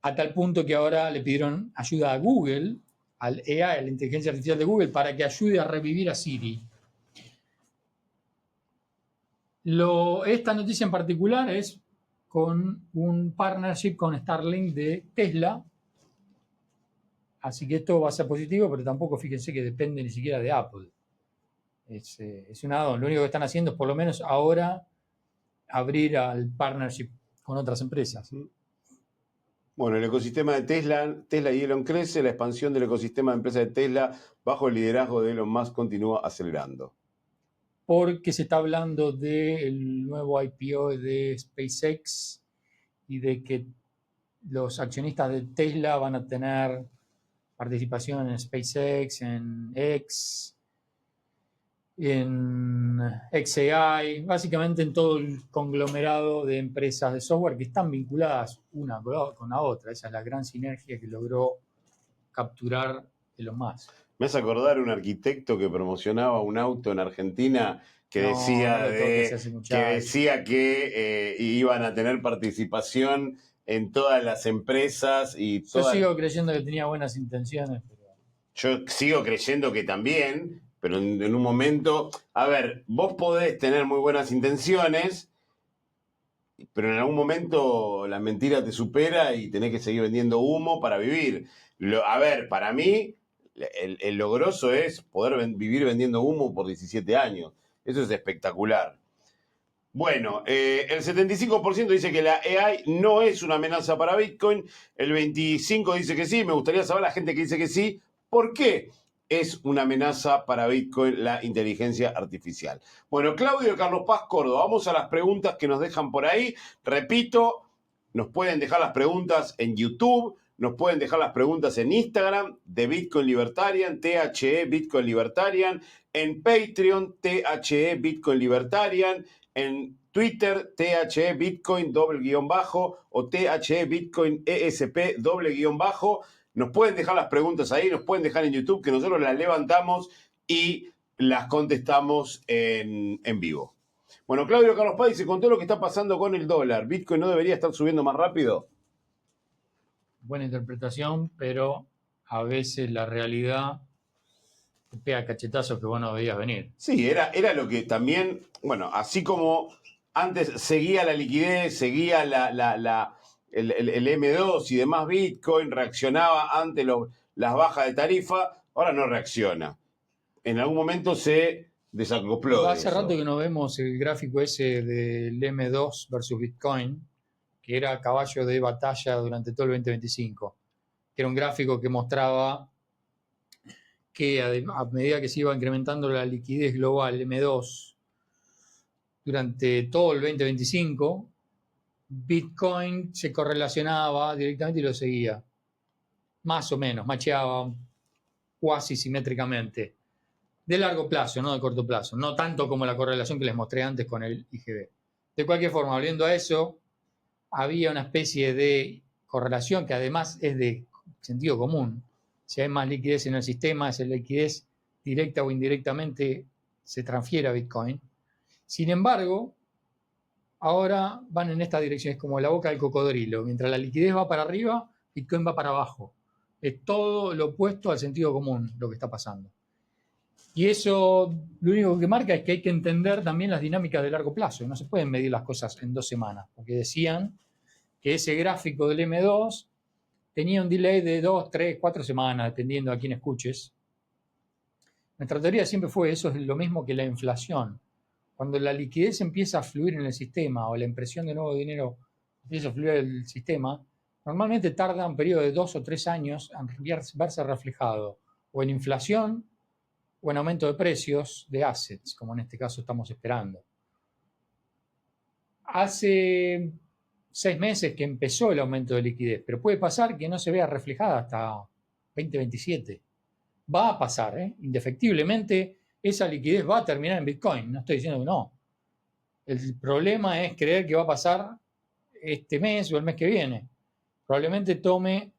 a tal punto que ahora le pidieron ayuda a Google, al AI, a la inteligencia artificial de Google, para que ayude a revivir a Siri. Esta noticia en particular es con un partnership con Starlink de Tesla, así que esto va a ser positivo, pero tampoco fíjense que depende ni siquiera de Apple. Es un add-on. Lo único que están haciendo es por lo menos ahora abrir al partnership con otras empresas. Bueno, el ecosistema de Tesla y Elon crece, la expansión del ecosistema de empresas de Tesla bajo el liderazgo de Elon Musk continúa acelerando. Porque se está hablando del nuevo IPO de SpaceX y de que los accionistas de Tesla van a tener participación en SpaceX, en X, en xAI, básicamente en todo el conglomerado de empresas de software que están vinculadas una con la otra. Esa es la gran sinergia que logró capturar Elon Musk. Me hace acordar un arquitecto que promocionaba un auto en Argentina que decía no lo toques a ese que muchacho. decía que iban a tener participación en todas las empresas y Yo todas. sigo creyendo que tenía buenas intenciones, pero Yo sigo creyendo que también, pero en un momento, a ver, vos podés tener muy buenas intenciones, pero en algún momento la mentira te supera y tenés que seguir vendiendo humo para vivir. A ver, para mí, el logroso es poder vivir vendiendo humo por 17 años. Eso es espectacular. Bueno, el 75% dice que la AI no es una amenaza para Bitcoin, el 25% dice que sí, me gustaría saber la gente que dice que sí, ¿por qué es una amenaza para Bitcoin la inteligencia artificial? Bueno, Claudio Carlos Paz Córdoba, vamos a las preguntas que nos dejan por ahí. Repito, nos pueden dejar las preguntas en YouTube, nos pueden dejar las preguntas en Instagram de Bitcoin Libertarian, THE Bitcoin Libertarian, en Patreon, THE Bitcoin Libertarian, en Twitter, THE Bitcoin _, o THE Bitcoin ESP _. Nos pueden dejar las preguntas ahí, nos pueden dejar en YouTube, que nosotros las levantamos y las contestamos en vivo. Bueno, Claudio Carlos Paz dice, con todo lo que está pasando con el dólar, ¿Bitcoin no debería estar subiendo más rápido? buena interpretación, pero a veces la realidad te pega cachetazos que vos no veías venir. Sí, era lo que también, bueno, así como antes seguía la liquidez, seguía el M2 y demás Bitcoin, reaccionaba ante las bajas de tarifa, ahora no reacciona. En algún momento se desacopló de Hace rato eso. que no vemos el gráfico ese del M2 versus Bitcoin, que era caballo de batalla durante todo el 2025, que era un gráfico que mostraba que a medida que se iba incrementando la liquidez global M2 durante todo el 2025, Bitcoin se correlacionaba directamente y lo seguía, más o menos, macheaba cuasi simétricamente, de largo plazo, no de corto plazo, no tanto como la correlación que les mostré antes con el IGB. De cualquier forma, volviendo a eso, había una especie de correlación que además es de sentido común. Si hay más liquidez en el sistema, esa liquidez directa o indirectamente se transfiere a Bitcoin. Sin embargo, ahora van en esta dirección, es como la boca del cocodrilo. Mientras la liquidez va para arriba, Bitcoin va para abajo. Es todo lo opuesto al sentido común lo que está pasando. Y eso lo único que marca es que hay que entender también las dinámicas de largo plazo. No se pueden medir las cosas en 2 semanas, porque decían que ese gráfico del M2 tenía un delay de 2, 3, 4 semanas, dependiendo a quién escuches. Nuestra teoría siempre fue eso, es lo mismo que la inflación. Cuando la liquidez empieza a fluir en el sistema o la impresión de nuevo dinero empieza a fluir en el sistema, normalmente tarda un periodo de 2 o 3 años en verse reflejado o en inflación o en aumento de precios de assets, como en este caso estamos esperando. Hace 6 meses que empezó el aumento de liquidez, pero puede pasar que no se vea reflejada hasta 2027. Va a pasar, indefectiblemente esa liquidez va a terminar en Bitcoin, no estoy diciendo que no. El problema es creer que va a pasar este mes o el mes que viene. Probablemente tome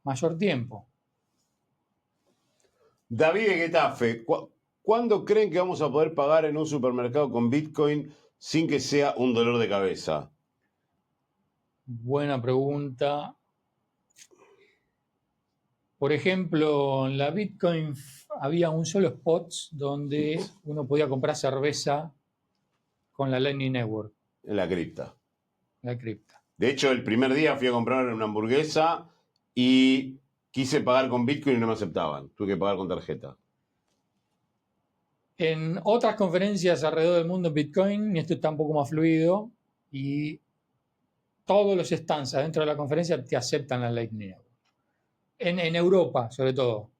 mayor tiempo. David de Getafe, ¿cuándo creen que vamos a poder pagar en un supermercado con Bitcoin sin que sea un dolor de cabeza? Buena pregunta. Por ejemplo, en la Bitcoin había un solo spot donde uno podía comprar cerveza con la Lightning Network, En la cripta. la cripta. De hecho, el primer día fui a comprar una hamburguesa y quise pagar con Bitcoin y no me aceptaban. Tuve que pagar con tarjeta. En otras conferencias alrededor del mundo en Bitcoin, esto está un poco más fluido y todos los stands dentro de la conferencia te aceptan la Lightning Network. En Europa, sobre todo.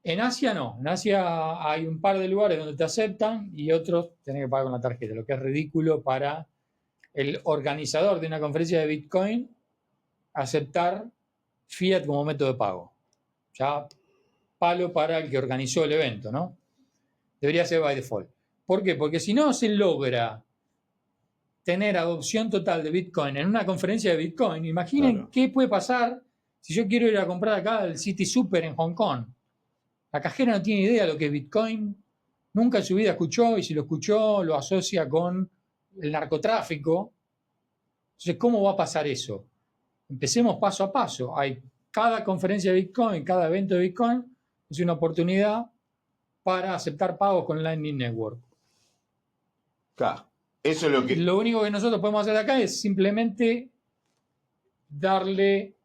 En Asia no. En Asia hay un par de lugares donde te aceptan y otros tenés que pagar con la tarjeta, lo que es ridículo para el organizador de una conferencia de Bitcoin aceptar fiat como método de pago. Ya palo para el que organizó el evento, ¿no? Debería ser by default. ¿Por qué? Porque si no se logra tener adopción total de Bitcoin en una conferencia de Bitcoin, imaginen Claro. qué puede pasar Si yo quiero ir a comprar acá al City Super en Hong Kong, la cajera no tiene idea de lo que es Bitcoin, nunca en su vida escuchó, y si lo escuchó lo asocia con el narcotráfico. Entonces, ¿cómo va a pasar eso? Empecemos paso a paso. Hay cada conferencia de Bitcoin, cada evento de Bitcoin es una oportunidad para aceptar pagos con Lightning Network. Claro, eso es lo que... Lo único que nosotros podemos hacer acá es simplemente darle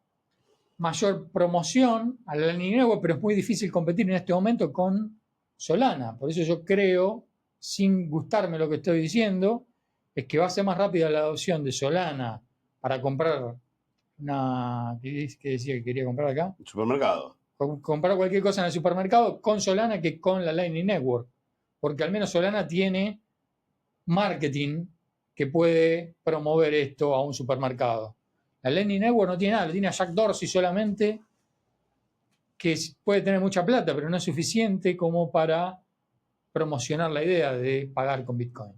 mayor promoción a la Lightning Network, pero es muy difícil competir en este momento con Solana. Por eso yo creo, sin gustarme lo que estoy diciendo, es que va a ser más rápida la adopción de Solana para comprar una... ¿Qué decía que quería comprar acá? Supermercado. Comprar cualquier cosa en el supermercado con Solana que con la Lightning Network. Porque al menos Solana tiene marketing que puede promover esto a un supermercado. La Lightning Network no tiene nada, tiene a Jack Dorsey solamente, que puede tener mucha plata, pero no es suficiente como para promocionar la idea de pagar con Bitcoin.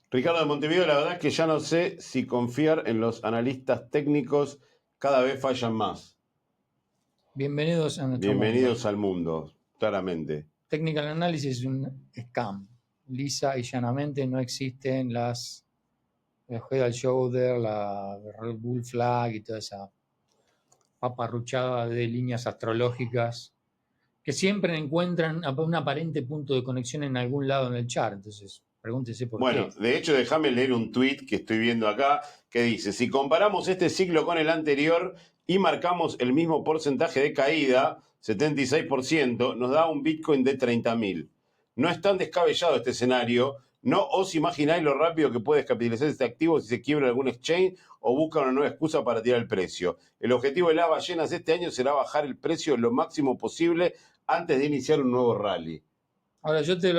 Ricardo de Montevideo, la verdad es que ya no sé si confiar en los analistas técnicos, cada vez fallan más. Bienvenidos a nuestro Bienvenidos mundo. al mundo, claramente. Technical Analysis es un scam. Lisa y llanamente no existen las Head and Shoulder, la Red Bull Flag y toda esa paparruchada de líneas astrológicas que siempre encuentran un aparente punto de conexión en algún lado en el chart. Entonces, pregúntese por Bueno, qué. de hecho, déjame leer un tuit que estoy viendo acá que dice, si comparamos este ciclo con el anterior y marcamos el mismo porcentaje de caída, 76%, nos da un Bitcoin de 30.000. No es tan descabellado este escenario. No os imagináis lo rápido que puede descapitalizar este activo si se quiebra algún exchange o busca una nueva excusa para tirar el precio. El objetivo de las ballenas este año será bajar el precio lo máximo posible antes de iniciar un nuevo rally. Ahora yo te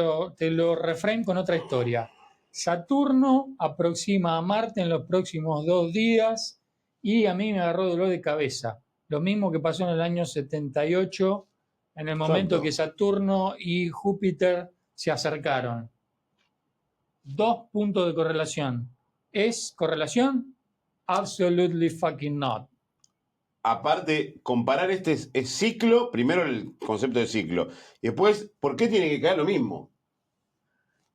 lo refreno con otra historia. Saturno aproxima a Marte en los próximos 2 días y a mí me agarró dolor de cabeza. Lo mismo que pasó en el año 78, en el momento Exacto. que Saturno y Júpiter se acercaron. 2 puntos de correlación. ¿Es correlación? Absolutely fucking not. Aparte, comparar este es ciclo, primero el concepto de ciclo, y después, ¿por qué tiene que caer lo mismo?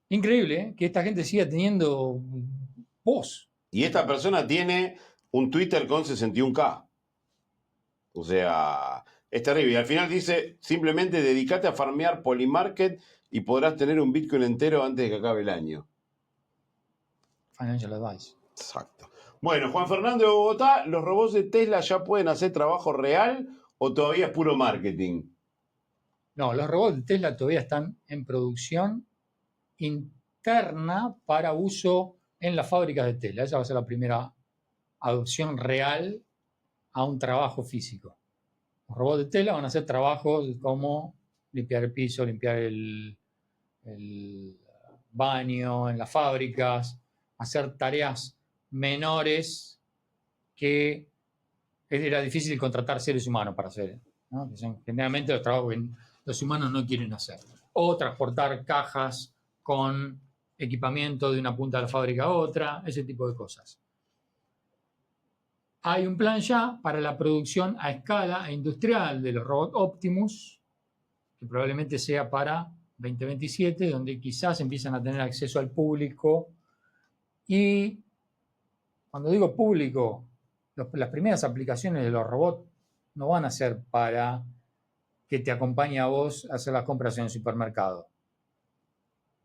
Increíble, ¿eh? Que esta gente siga teniendo voz. Y esta persona tiene un Twitter con 61K. O sea, es terrible. Y al final dice, simplemente dedícate a farmear Polymarket y podrás tener un Bitcoin entero antes de que acabe el año. Financial advice. Exacto. Bueno, Juan Fernando de Bogotá, ¿los robots de Tesla ya pueden hacer trabajo real o todavía es puro marketing? No, los robots de Tesla todavía están en producción interna para uso en las fábricas de Tesla. Esa va a ser la primera adopción real a un trabajo físico. Los robots de Tesla van a hacer trabajos como limpiar el piso, limpiar el baño en las fábricas, hacer tareas menores que era difícil contratar seres humanos para hacer, ¿no? Que son generalmente los trabajos que los humanos no quieren hacer. O transportar cajas con equipamiento de una punta de la fábrica a otra, ese tipo de cosas. Hay un plan ya para la producción a escala e industrial de los robots Optimus, que probablemente sea para 2027, donde quizás empiezan a tener acceso al público. Y cuando digo público, las primeras aplicaciones de los robots no van a ser para que te acompañe a vos a hacer las compras en el supermercado.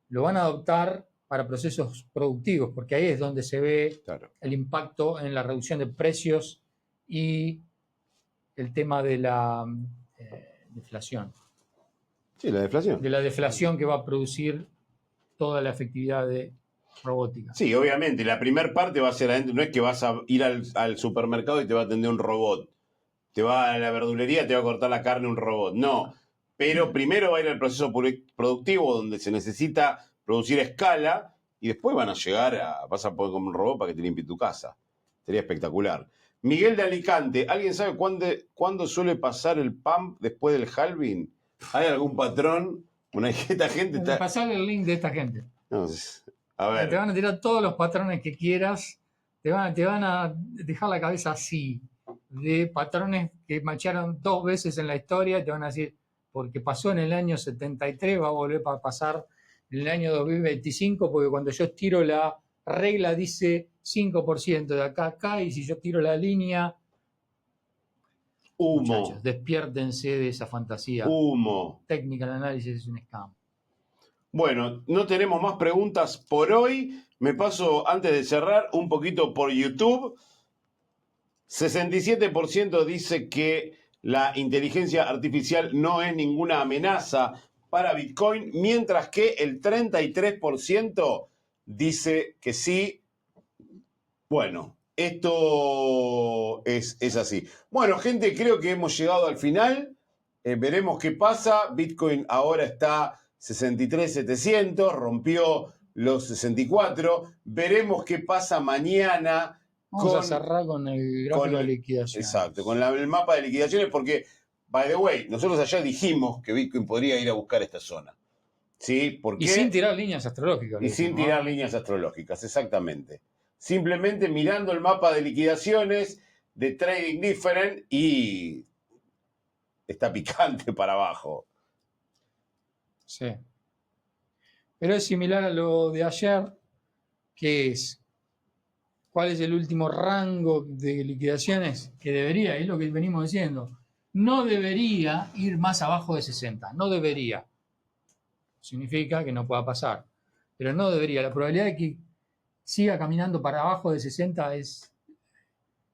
Lo van a adoptar para procesos productivos, porque ahí es donde se ve el impacto en la reducción de precios y el tema de la deflación. Sí, la deflación. De la deflación que va a producir toda la efectividad de robótica. Sí, obviamente. La primera parte va a ser adentro. No es que vas a ir al supermercado y te va a atender un robot. Te va a la verdulería, te va a cortar la carne un robot. No. Pero primero va a ir al proceso productivo donde se necesita producir a escala y después van a llegar vas a poder comer un robot para que te limpie tu casa. Sería espectacular. Miguel de Alicante, ¿alguien sabe cuándo suele pasar el pump después del halving? ¿Hay algún patrón? Esta gente está... Pasarle el link de esta gente. No, a ver. Te van a tirar todos los patrones que quieras te van a dejar la cabeza así, de patrones que macharon 2 veces en la historia, y te van a decir, porque pasó en el año 73, va a volver a pasar en el año 2025, porque cuando yo tiro la regla dice 5% de acá a acá, y si yo tiro la línea, Humo. muchachos, despiértense de esa fantasía. Humo. Technical Analysis es un scam. Bueno, no tenemos más preguntas por hoy. Me paso, antes de cerrar, un poquito por YouTube. 67% dice que la inteligencia artificial no es ninguna amenaza para Bitcoin, mientras que el 33% dice que sí. Bueno, esto es así. Bueno, gente, creo que hemos llegado al final. Veremos qué pasa. Bitcoin ahora está 63.700, rompió los 64. Veremos qué pasa mañana. Vamos a cerrar con el gráfico de liquidación. Exacto, con el mapa de liquidaciones, porque, by the way, nosotros allá dijimos que Bitcoin podría ir a buscar esta zona. ¿Sí? ¿Por qué? Y sin tirar líneas astrológicas. Y sin tirar líneas astrológicas, exactamente. Simplemente mirando el mapa de liquidaciones de Trading Different y está picante para abajo. Sí. Pero es similar a lo de ayer, que es cuál es el último rango de liquidaciones que debería, es lo que venimos diciendo, no debería ir más abajo de 60, no debería. Significa que no pueda pasar, pero no debería. La probabilidad de que siga caminando para abajo de 60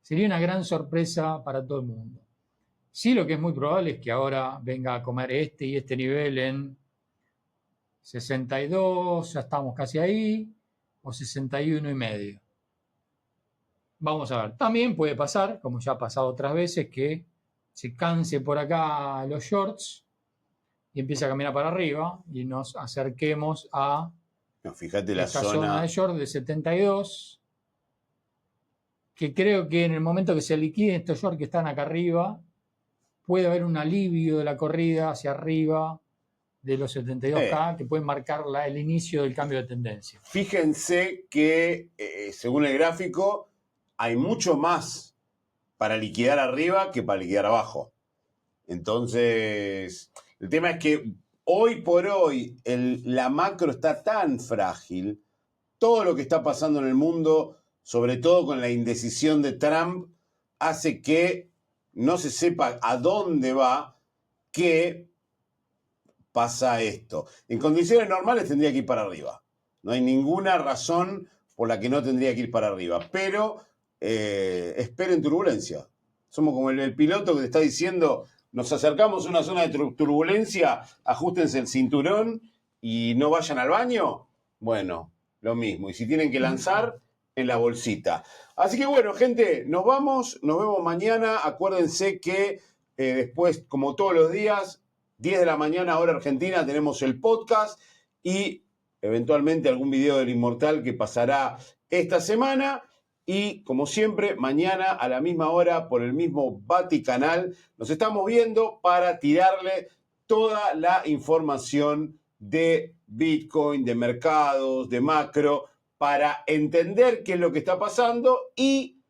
sería una gran sorpresa para todo el mundo. Sí, lo que es muy probable es que ahora venga a comer este y este nivel en 62, ya estamos casi ahí, o 61,5. Vamos a ver. También puede pasar, como ya ha pasado otras veces, que se canse por acá los shorts y empiece a caminar para arriba y nos acerquemos a No, fíjate esta la zona de short de 72, que creo que en el momento que se liquiden estos shorts que están acá arriba, puede haber un alivio de la corrida hacia arriba de los 72K que puede marcar el inicio del cambio de tendencia. Fíjense que, según el gráfico, hay mucho más para liquidar arriba que para liquidar abajo. Entonces, el tema es que hoy por hoy la macro está tan frágil, todo lo que está pasando en el mundo, sobre todo con la indecisión de Trump, hace que no se sepa a dónde va, que pasa esto. En condiciones normales tendría que ir para arriba. No hay ninguna razón por la que no tendría que ir para arriba. Pero esperen turbulencia. Somos como el piloto que te está diciendo, nos acercamos a una zona de turbulencia, ajustense el cinturón y no vayan al baño. Bueno, lo mismo. Y si tienen que lanzar, en la bolsita. Así que bueno, gente, nos vamos. Nos vemos mañana. Acuérdense que después, como todos los días, 10 de la mañana, hora argentina, tenemos el podcast y eventualmente algún video del Inmortal que pasará esta semana. Y como siempre, mañana a la misma hora por el mismo Vaticanal nos estamos viendo para tirarle toda la información de Bitcoin, de mercados, de macro, para entender qué es lo que está pasando. Y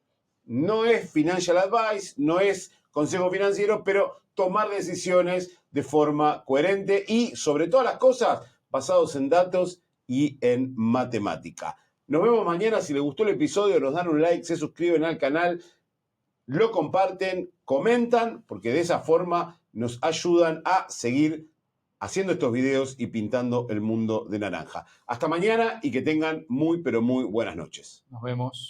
no es financial advice, no es consejo financiero, pero tomar decisiones de forma coherente y, sobre todas las cosas, basados en datos y en matemática. Nos vemos mañana. Si les gustó el episodio, nos dan un like, se suscriben al canal, lo comparten, comentan, porque de esa forma nos ayudan a seguir haciendo estos videos y pintando el mundo de naranja. Hasta mañana y que tengan muy, pero muy buenas noches. Nos vemos.